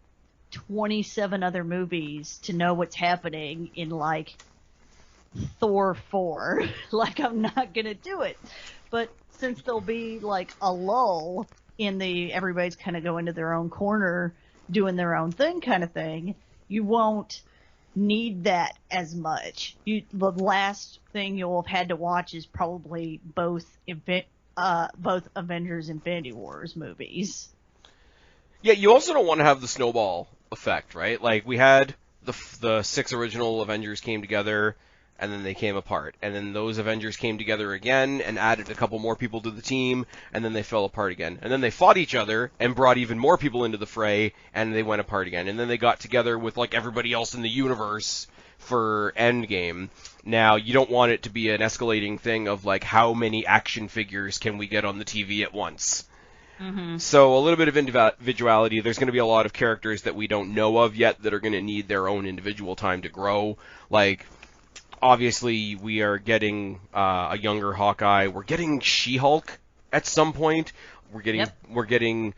27 other movies to know what's happening in, like, Thor 4. Like, I'm not gonna do it. But since there'll be, like, a lull in the everybody's kind of going to their own corner, doing their own thing kind of thing, you won't need that as much. The last thing you'll have had to watch is probably both Avengers Infinity Wars movies. Yeah, you also don't want to have the snowball effect, right? Like, we had the 6 original Avengers came together, and then they came apart. And then those Avengers came together again and added a couple more people to the team, and then they fell apart again. And then they fought each other and brought even more people into the fray, and they went apart again. And then they got together with, like, everybody else in the universe for Endgame. Now, you don't want it to be an escalating thing of, like, how many action figures can we get on the TV at once? Mm-hmm. So a little bit of individuality. There's going to be a lot of characters that we don't know of yet that are going to need their own individual time to grow. Like, obviously, we are getting a younger Hawkeye. We're getting She-Hulk at some point. We're getting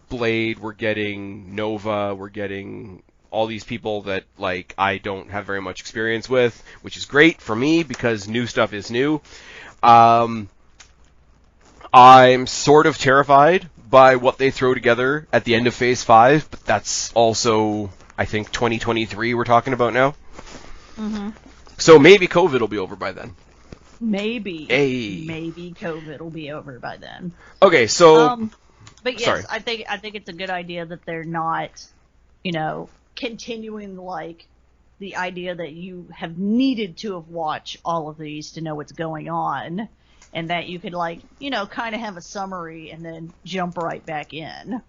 Blade. We're getting Nova. We're getting all these people that, like, I don't have very much experience with, which is great for me because new stuff is new. I'm sort of terrified by what they throw together at the end of Phase 5, but that's also, I think, 2023 we're talking about now. Mm-hmm. So maybe COVID will be over by then. Maybe. Hey. Maybe COVID will be over by then. Okay, so... but yes, sorry. I think it's a good idea that they're not, you know, continuing, like, the idea that you have needed to have watched all of these to know what's going on. And that you could, like, you know, kind of have a summary and then jump right back in.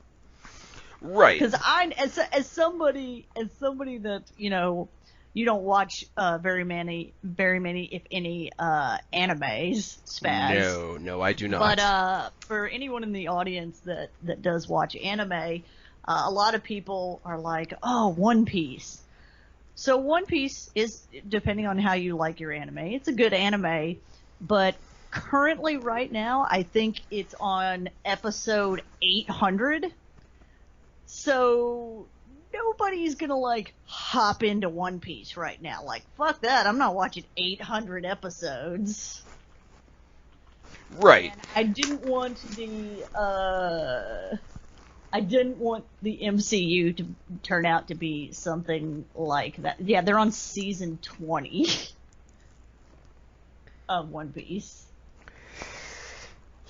Right. Because as somebody that you don't watch very many if any animes, Spaz. No, I do not. But for anyone in the audience that does watch anime, a lot of people are like, oh, One Piece. So One Piece is, depending on how you like your anime, it's a good anime, but currently right now I think it's on episode 800. So nobody's gonna like hop into One Piece right now. Like, fuck that, I'm not watching 800 episodes. Right. And I didn't want the MCU to turn out to be something like that. Yeah, they're on season 20 of One Piece.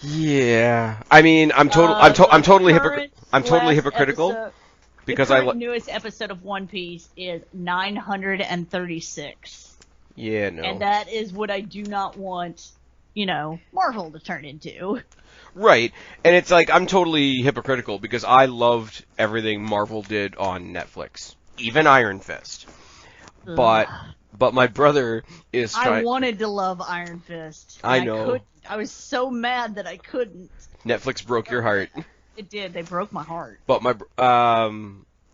Yeah, I mean, I'm totally hypocritical because the newest episode of One Piece is 936. Yeah, no. And that is what I do not want, Marvel to turn into. Right, and it's like I'm totally hypocritical because I loved everything Marvel did on Netflix, even Iron Fist. But my brother is trying. I wanted to love Iron Fist. I know. I was so mad that I couldn't. Netflix broke your heart. It did. They broke my heart. But my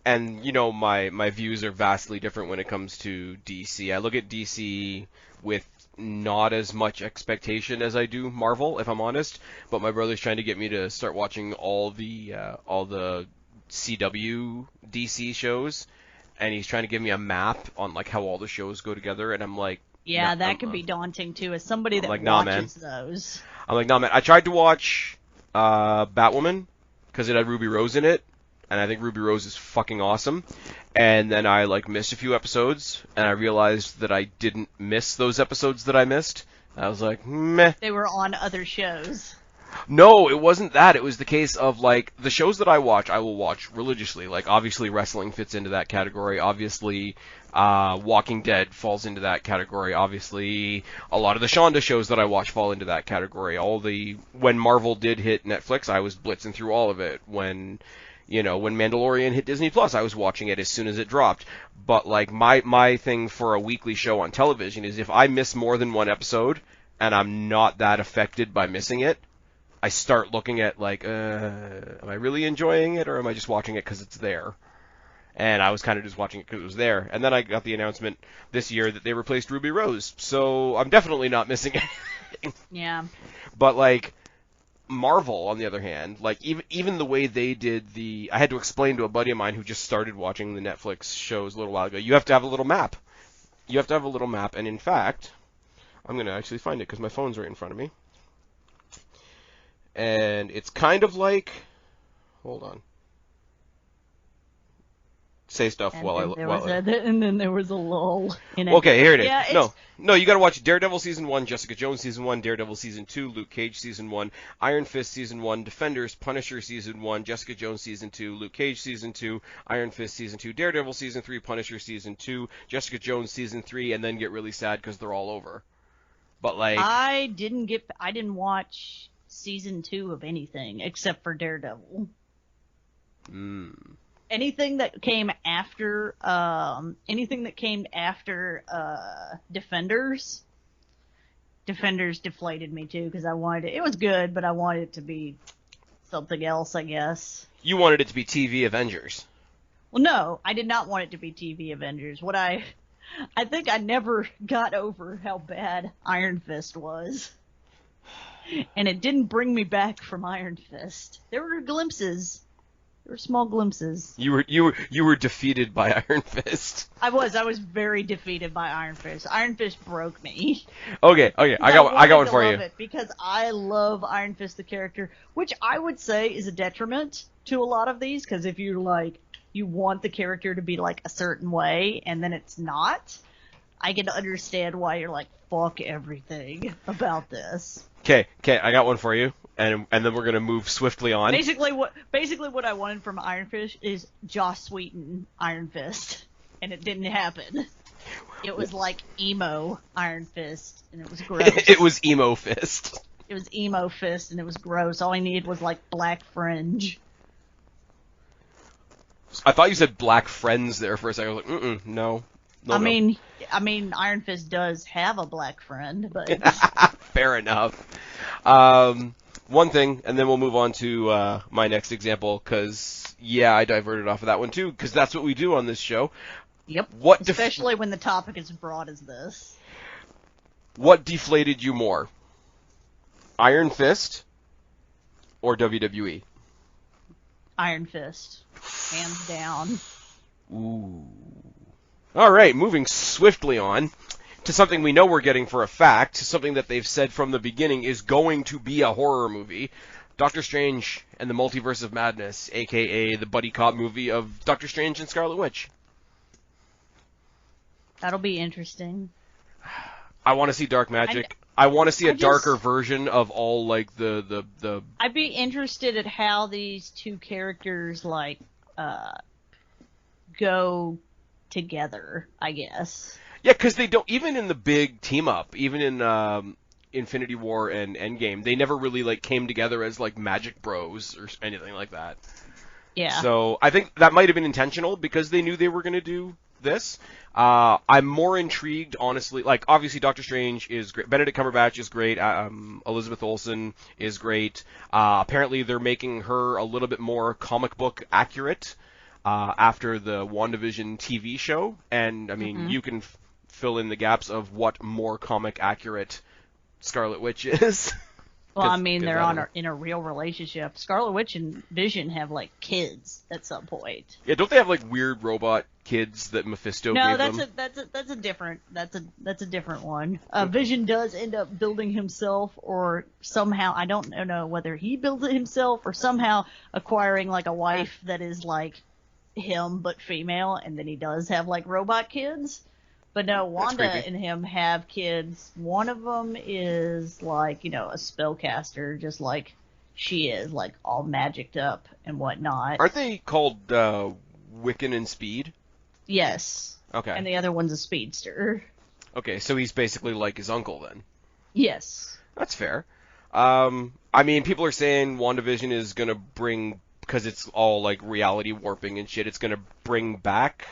my views are vastly different when it comes to DC. I look at DC with not as much expectation as I do Marvel, if I'm honest. But my brother's trying to get me to start watching all the CW DC shows, and he's trying to give me a map on like how all the shows go together, and I'm like, yeah, that can be daunting too, as somebody that watches those. I'm like, nah, man. I tried to watch Batwoman because it had Ruby Rose in it, and I think Ruby Rose is fucking awesome. And then I missed a few episodes, and I realized that I didn't miss those episodes that I missed. I was like, meh. They were on other shows. No, it wasn't that. It was the case of, the shows that I will watch religiously. Obviously wrestling fits into that category. Obviously, Walking Dead falls into that category. Obviously, a lot of the Shonda shows that I watch fall into that category. When Marvel did hit Netflix, I was blitzing through all of it. When Mandalorian hit Disney Plus, I was watching it as soon as it dropped. But, my thing for a weekly show on television is if I miss more than one episode, and I'm not that affected by missing it, I start looking at, am I really enjoying it, or am I just watching it because it's there? And I was kind of just watching it because it was there. And then I got the announcement this year that they replaced Ruby Rose, so I'm definitely not missing anything. Yeah. But, Marvel, on the other hand, even the way they did I had to explain to a buddy of mine who just started watching the Netflix shows a little while ago, you have to have a little map. You have to have a little map, and in fact, I'm going to actually find it because my phone's right in front of me. And it's kind of like, hold on. Say stuff and while I. And then there was a lull in it. Okay, here it is. Yeah, No, you got to watch Daredevil season 1, Jessica Jones season 1, Daredevil season 2, Luke Cage season 1, Iron Fist season 1, Defenders, Punisher season 1, Jessica Jones season 2, Luke Cage season 2, Iron Fist season 2, Daredevil season 3, Punisher season 2, Jessica Jones season 3, and then get really sad because they're all over. But I didn't watch season 2 of anything except for Daredevil. Anything that came after Defenders deflated me too, because it was good, but I wanted it to be something else, I guess. You wanted it to be TV Avengers. Well, no, I did not want it to be TV Avengers. I think I never got over how bad Iron Fist was. And it didn't bring me back from Iron Fist. There were glimpses. There were small glimpses. You were defeated by Iron Fist. I was very defeated by Iron Fist. Iron Fist broke me. Okay. I got one for you. Because I love Iron Fist the character, which I would say is a detriment to a lot of these, because if you want the character to be a certain way and then it's not, I can understand why you're like, fuck everything about this. Okay, I got one for you, and then we're gonna move swiftly on. Basically what I wanted from Iron Fist is Joss Whedon Iron Fist, and it didn't happen. It was like emo Iron Fist, and it was gross. It was emo fist. It was emo fist, and it was gross. All I needed was black fringe. I thought you said black friends there for a second. I was like, no. I mean, Iron Fist does have a black friend, but fair enough. One thing, and then we'll move on to my next example, because, yeah, I diverted off of that one too, because that's what we do on this show. Yep. Especially when the topic is as broad as this. What deflated you more? Iron Fist or WWE? Iron Fist. Hands down. Ooh. All right, moving swiftly on to something we know we're getting for a fact, something that they've said from the beginning is going to be a horror movie. Doctor Strange and the Multiverse of Madness, a.k.a. the buddy cop movie of Doctor Strange and Scarlet Witch. That'll be interesting. I want to see dark magic. I want to see a darker version of all, like, the... I'd be interested at how these two characters, like, go together, I guess. Yeah, because they don't... Even in the big team-up, even in Infinity War and Endgame, they never really, like, came together as, like, magic bros or anything like that. Yeah. So I think that might have been intentional because they knew they were going to do this. I'm more intrigued, honestly. Like, obviously, Doctor Strange is great. Benedict Cumberbatch is great. Elizabeth Olsen is great. Apparently, they're making her a little bit more comic book accurate after the WandaVision TV show. And, I mean, you can fill in the gaps of what more comic accurate Scarlet Witch is. Well, I mean, they're in a real relationship. Scarlet Witch and Vision have, like, kids at some point. Yeah, don't they have, like, weird robot kids that Mephisto gave them? No, that's a different one. Vision does end up building himself, or somehow, I don't know whether he builds it himself or somehow acquiring, like, a wife that is like him but female, and then he does have, like, robot kids. But no, Wanda and him have kids. One of them is, like, you know, a spellcaster, just like she is, like, all magicked up and whatnot. Aren't they called Wiccan and Speed? Yes. Okay. And the other one's a speedster. Okay, so he's basically like his uncle then. Yes. That's fair. I mean, people are saying WandaVision is going to bring, because it's all, like, reality warping and shit, it's going to bring back,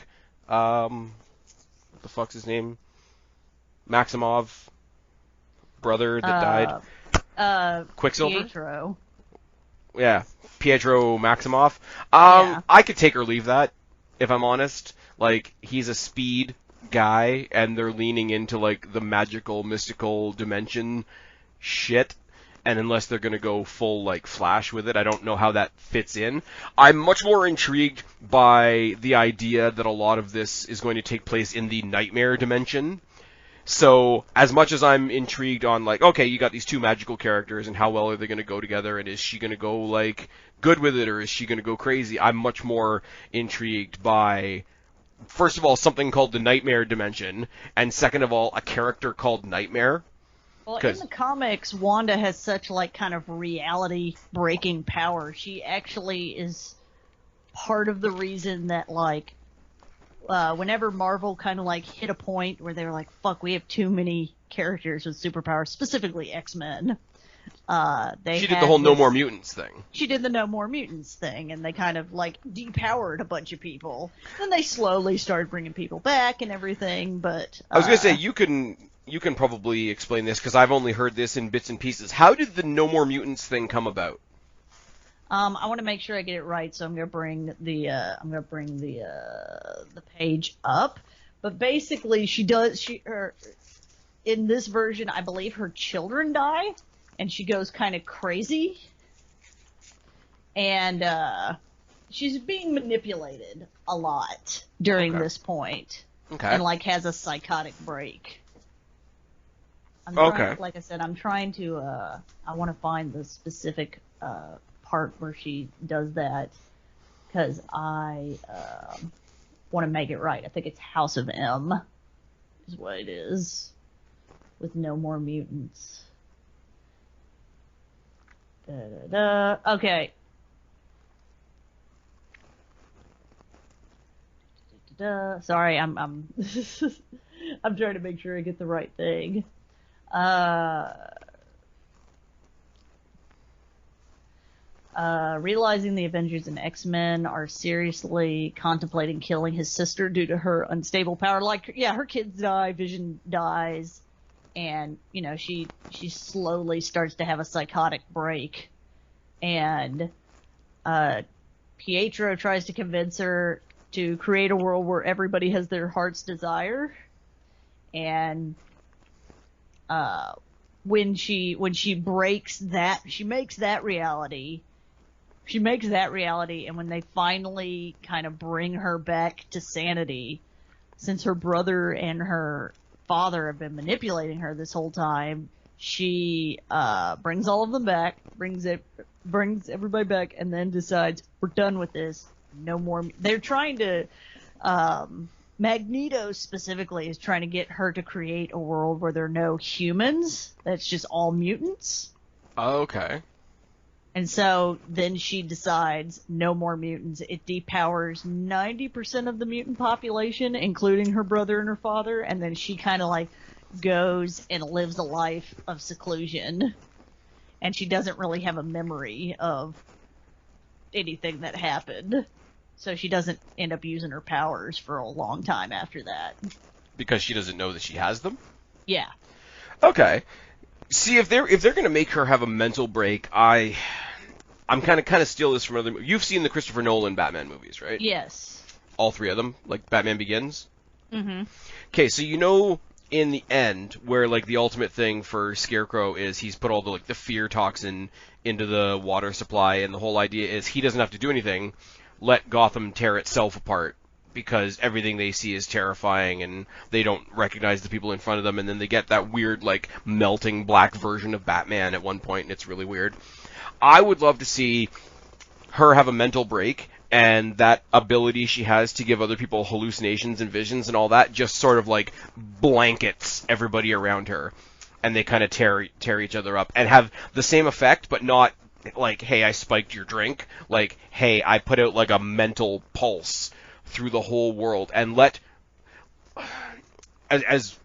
what the fuck's his name? Maximov brother that died. Quicksilver? Pietro. Yeah, Pietro Maximoff. Yeah. I could take or leave that, if I'm honest. Like, he's a speed guy, and they're leaning into, like, the magical, mystical dimension shit. And unless they're going to go full, like, Flash with it, I don't know how that fits in. I'm much more intrigued by the idea that a lot of this is going to take place in the nightmare dimension. So, as much as I'm intrigued on, like, okay, you got these two magical characters, and how well are they going to go together, and is she going to go, like, good with it, or is she going to go crazy? I'm much more intrigued by, first of all, something called the nightmare dimension, and second of all, a character called Nightmare. Well, in the comics, Wanda has such, like, kind of reality-breaking power. She actually is part of the reason that, like, whenever Marvel kind of, like, hit a point where they were like, fuck, we have too many characters with superpowers, specifically X-Men. She did the whole No More Mutants thing. She did the No More Mutants thing, and they kind of, like, depowered a bunch of people. Then they slowly started bringing people back and everything, but... I was going to say, you can probably explain this, because I've only heard this in bits and pieces. How did the No More Mutants thing come about? I want to make sure I get it right, so I'm going to bring the page up. But basically, in this version, I believe her children die, and she goes kind of crazy, and she's being manipulated a lot during this point, and, like, has a psychotic break. Like I said, I'm trying to, I want to find the specific part where she does that, because I want to make it right. I think it's House of M is what it is, with No More Mutants. Okay. Sorry, I'm I'm trying to make sure I get the right thing. realizing the Avengers and X-Men are seriously contemplating killing his sister due to her unstable power. Like, yeah, her kids die, Vision dies, and, you know, she slowly starts to have a psychotic break. And Pietro tries to convince her to create a world where everybody has their heart's desire. And when she breaks that, she makes that reality, and when they finally kind of bring her back to sanity, since her brother and her father have been manipulating her this whole time, she brings all of them back, brings everybody back, and then decides, we're done with this. No more. They're trying to, Magneto specifically is trying to get her to create a world where there are no humans. That's just all mutants. Oh, okay. And so then she decides, no more mutants. It depowers 90% of the mutant population, including her brother and her father, and then she kind of like goes and lives a life of seclusion. And she doesn't really have a memory of anything that happened. So she doesn't end up using her powers for a long time after that. Because she doesn't know that she has them? Yeah. Okay. See, if they're going to make her have a mental break, I'm kind of steal this from other. You've seen the Christopher Nolan Batman movies, right? Yes. All three of them, like Batman Begins. Mm-hmm. Okay, so you know in the end where like the ultimate thing for Scarecrow is he's put all the like the fear toxin into the water supply, and the whole idea is he doesn't have to do anything. Let Gotham tear itself apart, because everything they see is terrifying and they don't recognize the people in front of them, and then they get that weird, like, melting black version of Batman at one point, and it's really weird. I would love to see her have a mental break, and that ability she has to give other people hallucinations and visions and all that just sort of, like, blankets everybody around her, and they kind of tear each other up, and have the same effect, but not like, hey, I spiked your drink, like, hey, I put out, like, a mental pulse through the whole world, and let, as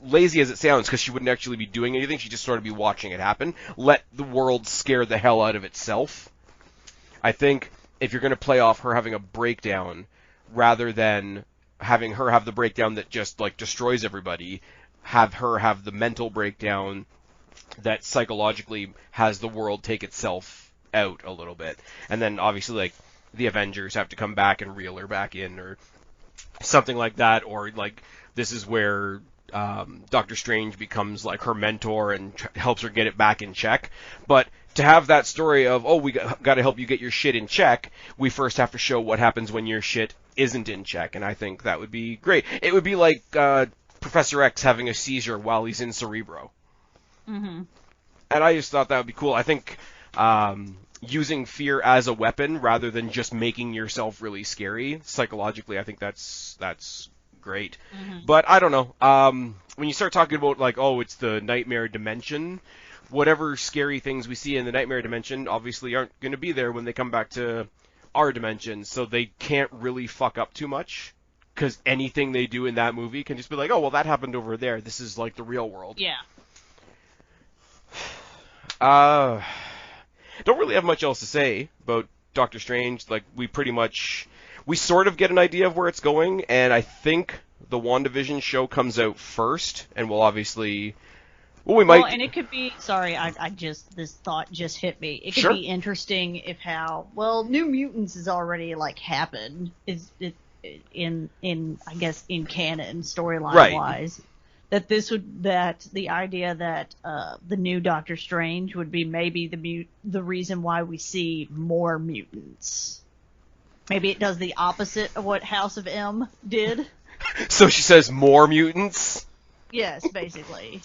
lazy as it sounds, because she wouldn't actually be doing anything, she'd just sort of be watching it happen, let the world scare the hell out of itself. I think if you're going to play off her having a breakdown, rather than having her have the breakdown that just, like, destroys everybody, have her have the mental breakdown that psychologically has the world take itself out a little bit. And then, obviously, like, the Avengers have to come back and reel her back in, or something like that, or, like, this is where Doctor Strange becomes, like, her mentor and helps her get it back in check. But to have that story of, oh, we got to help you get your shit in check, we first have to show what happens when your shit isn't in check, and I think that would be great. It would be like Professor X having a seizure while he's in Cerebro. Mm-hmm. And I just thought that would be cool. I think using fear as a weapon rather than just making yourself really scary, psychologically, I think that's great. Mm-hmm. But I don't know. When you start talking about, like, oh, it's the nightmare dimension, whatever scary things we see in the nightmare dimension obviously aren't going to be there when they come back to our dimension, so they can't really fuck up too much. Because anything they do in that movie can just be like, oh, well, that happened over there. This is, like, the real world. Yeah. Don't really have much else to say about Doctor Strange. Like, we sort of get an idea of where it's going, and I think the WandaVision show comes out first, and we'll obviously, we might. Well, and it could be. Sorry, this thought just hit me. It could Sure. be interesting if New Mutants has already like happened. Is it in I guess in canon storyline wise. That the idea that the new Doctor Strange would be maybe the reason why we see more mutants. Maybe it does the opposite of what House of M did. So she says more mutants? Yes, basically.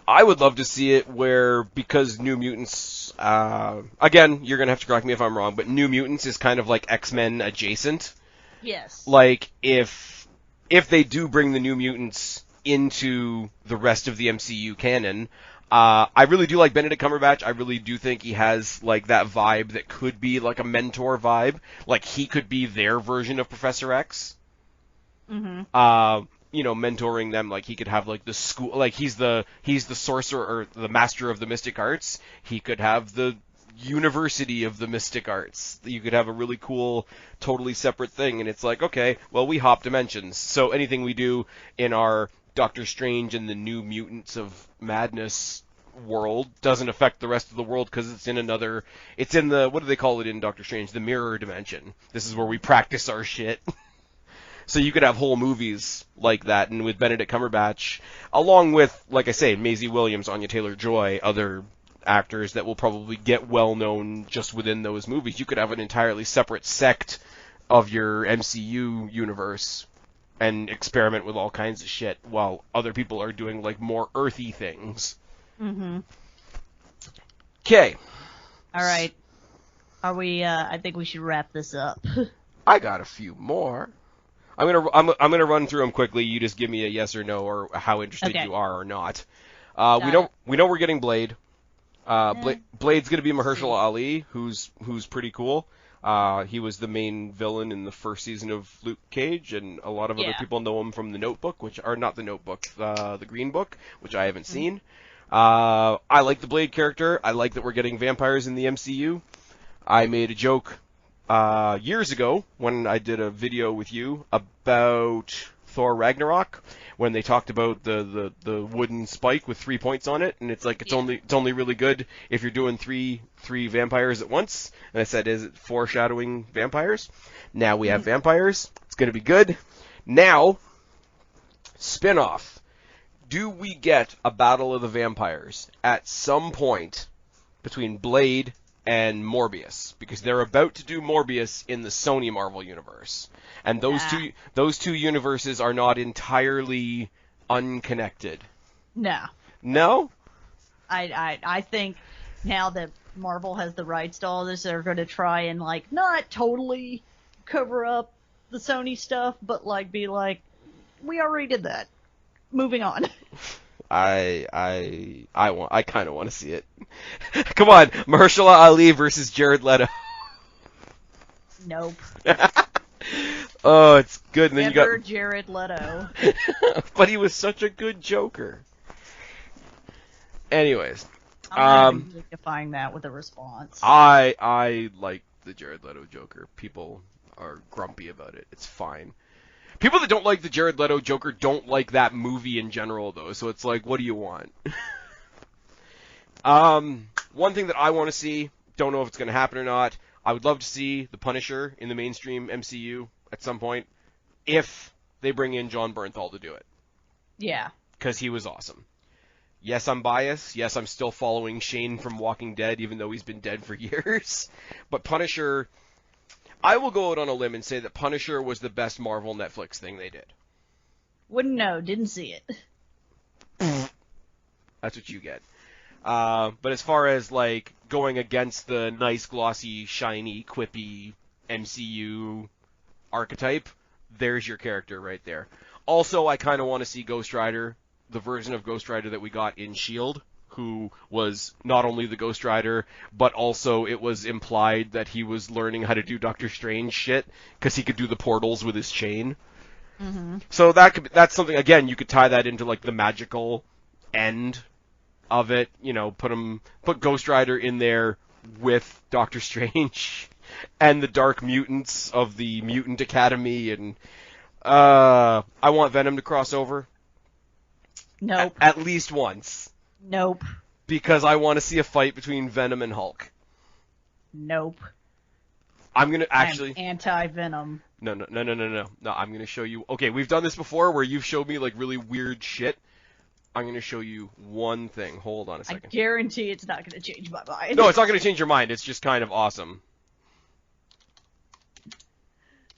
I would love to see it where, because New Mutants, again, you're going to have to correct me if I'm wrong, but New Mutants is kind of like X-Men adjacent. Yes. Like, if they do bring the New Mutants into the rest of the MCU canon, I really do like Benedict Cumberbatch. I really do think he has, like, that vibe that could be, like, a mentor vibe. Like, he could be their version of Professor X. Mm-hmm. Mentoring them. Like, he could have, like, the school, like, he's the sorcerer, or the master of the mystic arts. He could have the university of the mystic arts. You could have a really cool, totally separate thing, and it's like, okay, well, we hop dimensions, so anything we do in our Doctor Strange and the New Mutants of Madness world doesn't affect the rest of the world because it's in the, what do they call it in Doctor Strange? The mirror dimension. This is where we practice our shit. So you could have whole movies like that, and with Benedict Cumberbatch, along with, like I say, Maisie Williams, Anya Taylor-Joy, other actors that will probably get well known just within those movies. You could have an entirely separate sect of your MCU universe and experiment with all kinds of shit while other people are doing like more earthy things. Mm-hmm. Okay. All right. Are we? I think we should wrap this up. I got a few more. I'm gonna run through them quickly. You just give me a yes or no, or how interested you are or not. We know we're getting Blade. Blade's gonna be Mahershala Ali, who's pretty cool. He was the main villain in the first season of Luke Cage, and a lot of other people know him from The Notebook, the Green Book, which I haven't seen. I like the Blade character. I like that we're getting vampires in the MCU. I made a joke years ago when I did a video with you about Thor Ragnarok, when they talked about the wooden spike with 3 points on it, and it's like it's only really good if you're doing three vampires at once. And I said, is it foreshadowing vampires? Now we have vampires. It's gonna be good. Now, spin-off. Do we get a Battle of the Vampires at some point between Blade and Morbius? Because they're about to do Morbius in the Sony Marvel universe. And those two universes are not entirely unconnected. No. No? I think now that Marvel has the rights to all this, they're going to try and, like, not totally cover up the Sony stuff, but, like, be like, we already did that. Moving on. I kind of want to see it. Come on, Mahershala Ali versus Jared Leto. Nope. Oh, it's good. And then Never you got Jared Leto. But he was such a good Joker. Anyways, I'm not even dignifying that with a response. I like the Jared Leto Joker. People are grumpy about it. It's fine. People that don't like the Jared Leto Joker don't like that movie in general, though, so it's like, what do you want? One thing that I want to see, don't know if it's going to happen or not, I would love to see the Punisher in the mainstream MCU at some point, if they bring in Jon Bernthal to do it. Yeah. Because he was awesome. Yes, I'm biased. Yes, I'm still following Shane from Walking Dead, even though he's been dead for years. But Punisher... I will go out on a limb and say that Punisher was the best Marvel Netflix thing they did. Wouldn't know. Didn't see it. That's what you get. But as far as, like, going against the nice, glossy, shiny, quippy MCU archetype, there's your character right there. Also, I kind of want to see Ghost Rider, the version of Ghost Rider that we got in S.H.I.E.L.D., who was not only the Ghost Rider, but also it was implied that he was learning how to do Doctor Strange shit, because he could do the portals with his chain. Mm-hmm. So that's something, again, you could tie that into, like, the magical end of it, you know, put Ghost Rider in there with Doctor Strange and the Dark Mutants of the Mutant Academy, and I want Venom to cross over. Nope. At least once. Nope. Because I want to see a fight between Venom and Hulk. Nope. I'm going to actually... I'm anti-Venom. No, I'm going to show you... Okay, we've done this before where you've showed me, like, really weird shit. I'm going to show you one thing. Hold on a second. I guarantee it's not going to change my mind. No, it's not going to change your mind. It's just kind of awesome.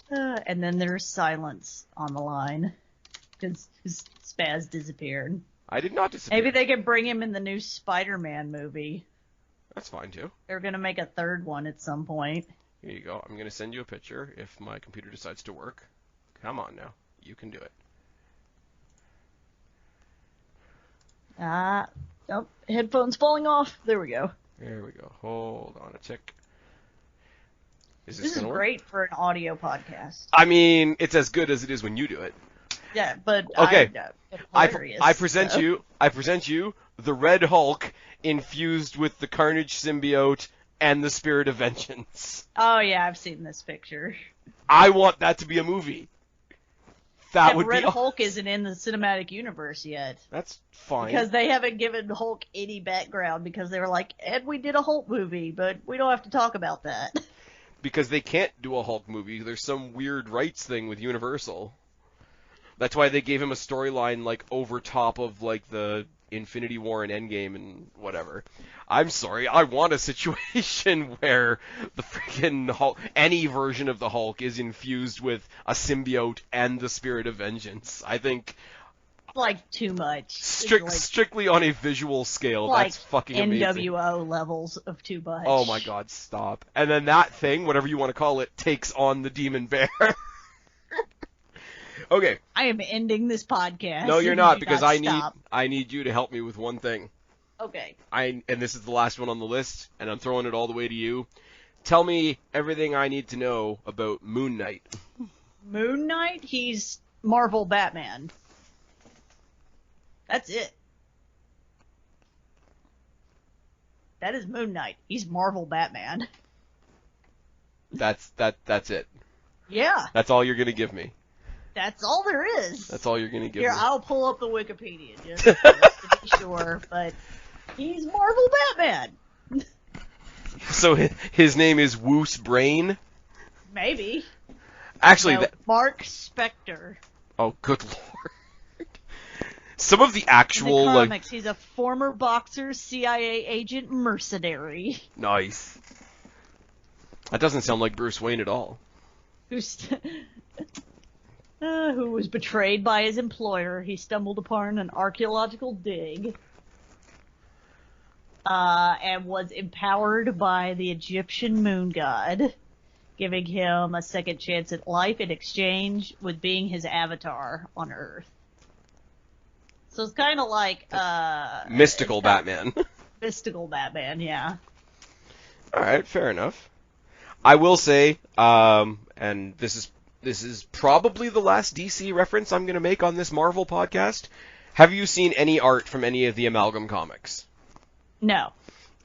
And then there's silence on the line. Because Spaz disappeared. I did not disappear. Maybe they could bring him in the new Spider-Man movie. That's fine, too. They're going to make a third one at some point. Here you go. I'm going to send you a picture if my computer decides to work. Come on now. You can do it. Oh, headphones falling off. There we go. There we go. Hold on a tick. This is great for an audio podcast. I mean, it's as good as it is when you do it. Yeah, but okay. I present you the Red Hulk infused with the Carnage symbiote and the Spirit of Vengeance. Oh yeah, I've seen this picture. I want that to be a movie. That would Red be Hulk isn't in the cinematic universe yet. That's fine. Because they haven't given Hulk any background because they were like, and we did a Hulk movie, but we don't have to talk about that. Because they can't do a Hulk movie. There's some weird rights thing with Universal. That's why they gave him a storyline like over top of like the Infinity War and Endgame and whatever. I'm sorry, I want a situation where the freaking Hulk, any version of the Hulk is infused with a symbiote and the Spirit of Vengeance. I think Like, too much. strictly on a visual scale, like that's fucking amazing. NWO levels of too much. Oh my god, stop. And then that thing, whatever you want to call it, takes on the Demon Bear. Okay. I am ending this podcast. No, you're not, because I stop. need you to help me with one thing. Okay. And this is the last one on the list, and I'm throwing it all the way to you. Tell me everything I need to know about Moon Knight. Moon Knight? He's Marvel Batman. That's it. That is Moon Knight. He's Marvel Batman. That's it. Yeah. That's all you're gonna give me. That's all there is. That's all you're gonna give Here, me. I'll pull up the Wikipedia just to be sure, but he's Marvel Batman. So his name is Woos Brain? Maybe. Actually, No, Mark Spector. oh, good lord. Some of the actual, In the comics, he's a former boxer, CIA agent, mercenary. Nice. That doesn't sound like Bruce Wayne at all. Who was betrayed by his employer. He stumbled upon an archaeological dig. And was empowered by the Egyptian moon god, giving him a second chance at life in exchange with being his avatar on Earth. So it's kind of like Mystical Batman. Mystical Batman, yeah. Alright, fair enough. I will say, and this is probably the last DC reference I'm going to make on this Marvel podcast. Have you seen any art from any of the Amalgam comics? No.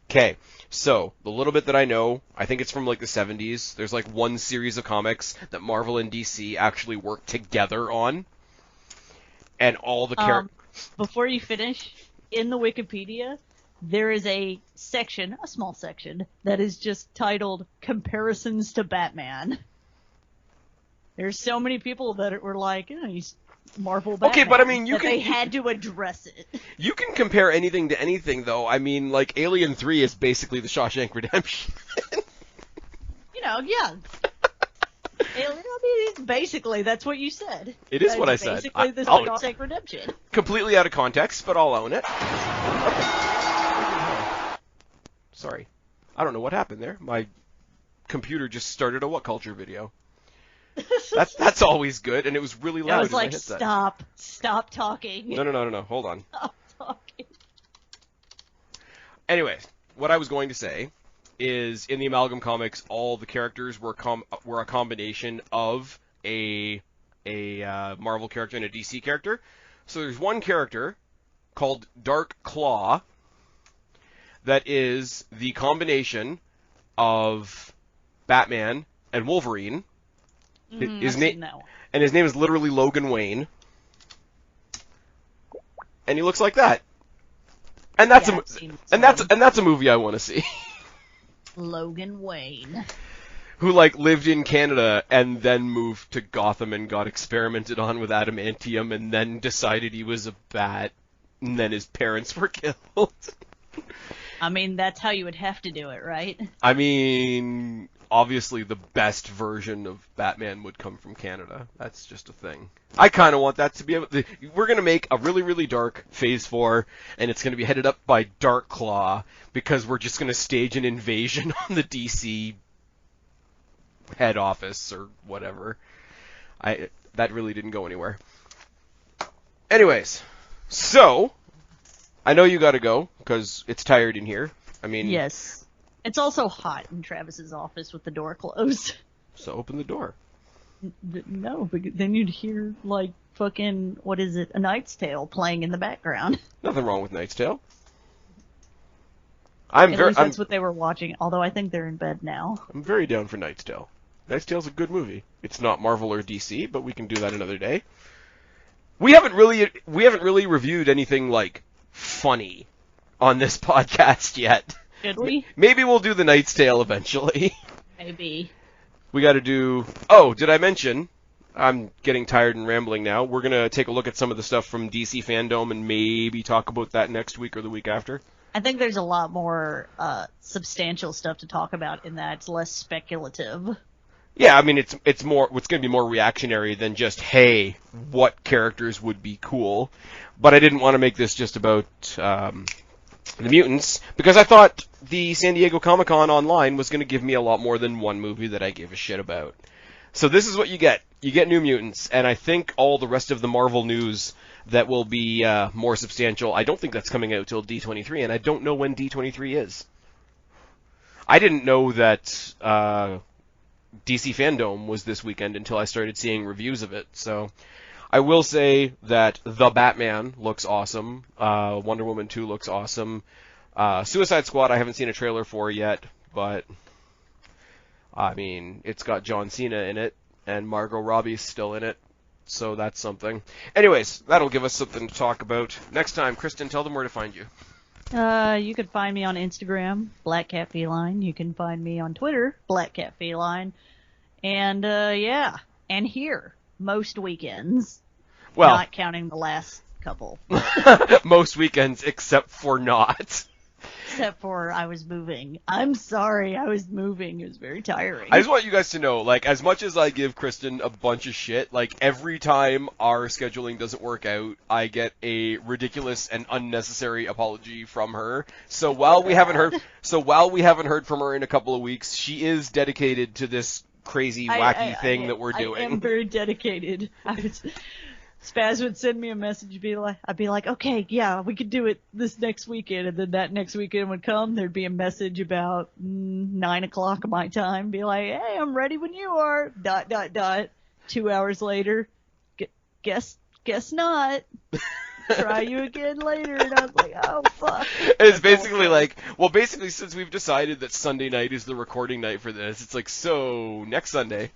Okay, so, the little bit that I know, I think it's from like the 70s. There's like one series of comics that Marvel and DC actually worked together on. And all the characters... Before you finish, in the Wikipedia, there is a section, a small section, that is just titled Comparisons to Batman. There's so many people that were like, oh, he's Marvel Batman. Okay, but I mean, they had to address it. You can compare anything to anything, though. I mean, like, Alien 3 is basically the Shawshank Redemption. Yeah. I mean, it's basically, that's what you said. It is what I said. Basically, the Shawshank Redemption. Completely out of context, but I'll own it. Sorry. I don't know what happened there. My computer just started a What Culture video. That's always good, and it was really loud. I was like, stop talking. No, hold on. Stop talking. Anyway, what I was going to say is, in the Amalgam comics, all the characters were a combination of a Marvel character and a DC character. So there's one character called Dark Claw that is the combination of Batman and Wolverine. His name is literally Logan Wayne, and he looks like that. And that's that's a movie I want to see. Logan Wayne, who lived in Canada and then moved to Gotham and got experimented on with adamantium and then decided he was a bat, and then his parents were killed. I mean, that's how you would have to do it, right? I mean, obviously the best version of Batman would come from Canada. That's just a thing. I kind of want that to be able to... We're going to make a really, really dark Phase 4, and it's going to be headed up by Dark Claw, because we're just going to stage an invasion on the DC head office, or whatever. That really didn't go anywhere. Anyways, so... I know you gotta go, because it's tired in here. I mean... Yes. It's also hot in Travis's office with the door closed. So open the door. No, but then you'd hear, fucking, what is it, A Knight's Tale playing in the background. Nothing wrong with Knight's Tale. At least that's what they were watching, although I think they're in bed now. I'm very down for Knight's Tale. Knight's Tale's a good movie. It's not Marvel or DC, but we can do that another day. We haven't really reviewed anything like funny on this podcast yet. Should we? Maybe we'll do the Knight's Tale eventually. Maybe. We got to do. Oh, did I mention? I'm getting tired and rambling now. We're gonna take a look at some of the stuff from DC Fandom and maybe talk about that next week or the week after. I think there's a lot more substantial stuff to talk about in that. It's less speculative. Yeah, I mean, it's going to be more reactionary than just, hey, what characters would be cool. But I didn't want to make this just about the mutants, because I thought the San Diego Comic-Con online was going to give me a lot more than one movie that I gave a shit about. So this is what you get. You get New Mutants, and I think all the rest of the Marvel news that will be more substantial, I don't think that's coming out till D23, and I don't know when D23 is. I didn't know that DC Fandom was this weekend until I started seeing reviews of it, so I will say that The Batman looks awesome, Wonder Woman 2 looks awesome, Suicide Squad I haven't seen a trailer for yet, but I mean, it's got John Cena in it, and Margot Robbie's still in it. So that's something. Anyways, that'll give us something to talk about. Next time, Kristen, tell them where to find you. You can find me on Instagram, Black Cat Feline. You can find me on Twitter, Black Cat Feline. And, and here, most weekends. Well, not counting the last couple. Most weekends, except for not. Except for I was moving. I'm sorry, I was moving. It was very tiring. I just want you guys to know, like, as much as I give Kristen a bunch of shit, like, every time our scheduling doesn't work out, I get a ridiculous and unnecessary apology from her. So while we haven't heard from her in a couple of weeks, she is dedicated to this crazy, wacky thing that we're doing. I am very dedicated. Spaz would send me a message, I'd be like, okay, yeah, we could do it this next weekend, and then that next weekend would come, there'd be a message about 9 o'clock my time, be like, hey, I'm ready when you are, ... 2 hours later, guess not. Try you again later, and I was like, oh, fuck. It's basically since we've decided that Sunday night is the recording night for this, it's like, so, next Sunday.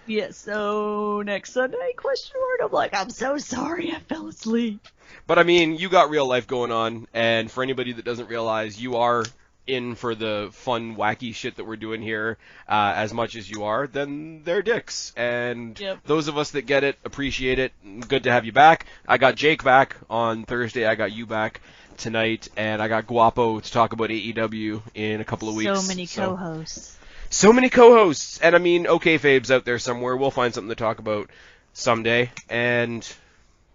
Yes, so next Sunday, question mark? I'm like, I'm so sorry, I fell asleep. But I mean, you got real life going on, and for anybody that doesn't realize, you are in for the fun, wacky shit that we're doing here as much as you are, then they're dicks. And Those of us that get it, appreciate it. Good to have you back. I got Jake back on Thursday, I got you back tonight, and I got Guapo to talk about AEW in a couple of weeks. So many co-hosts. So many co-hosts, and I mean, okay, Fabes out there somewhere. We'll find something to talk about someday. And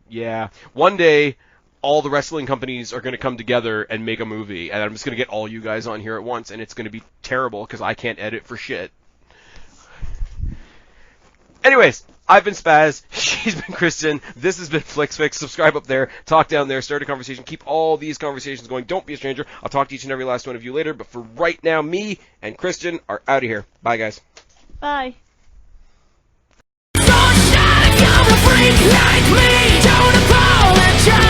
yeah, one day, all the wrestling companies are going to come together and make a movie, and I'm just going to get all you guys on here at once, and it's going to be terrible because I can't edit for shit. Anyways, I've been Spaz, she's been Kristen, this has been FlixFix. Subscribe up there, talk down there, start a conversation, keep all these conversations going, don't be a stranger. I'll talk to each and every last one of you later, but for right now, me and Kristen are out of here. Bye, guys. Bye. Don't apologize.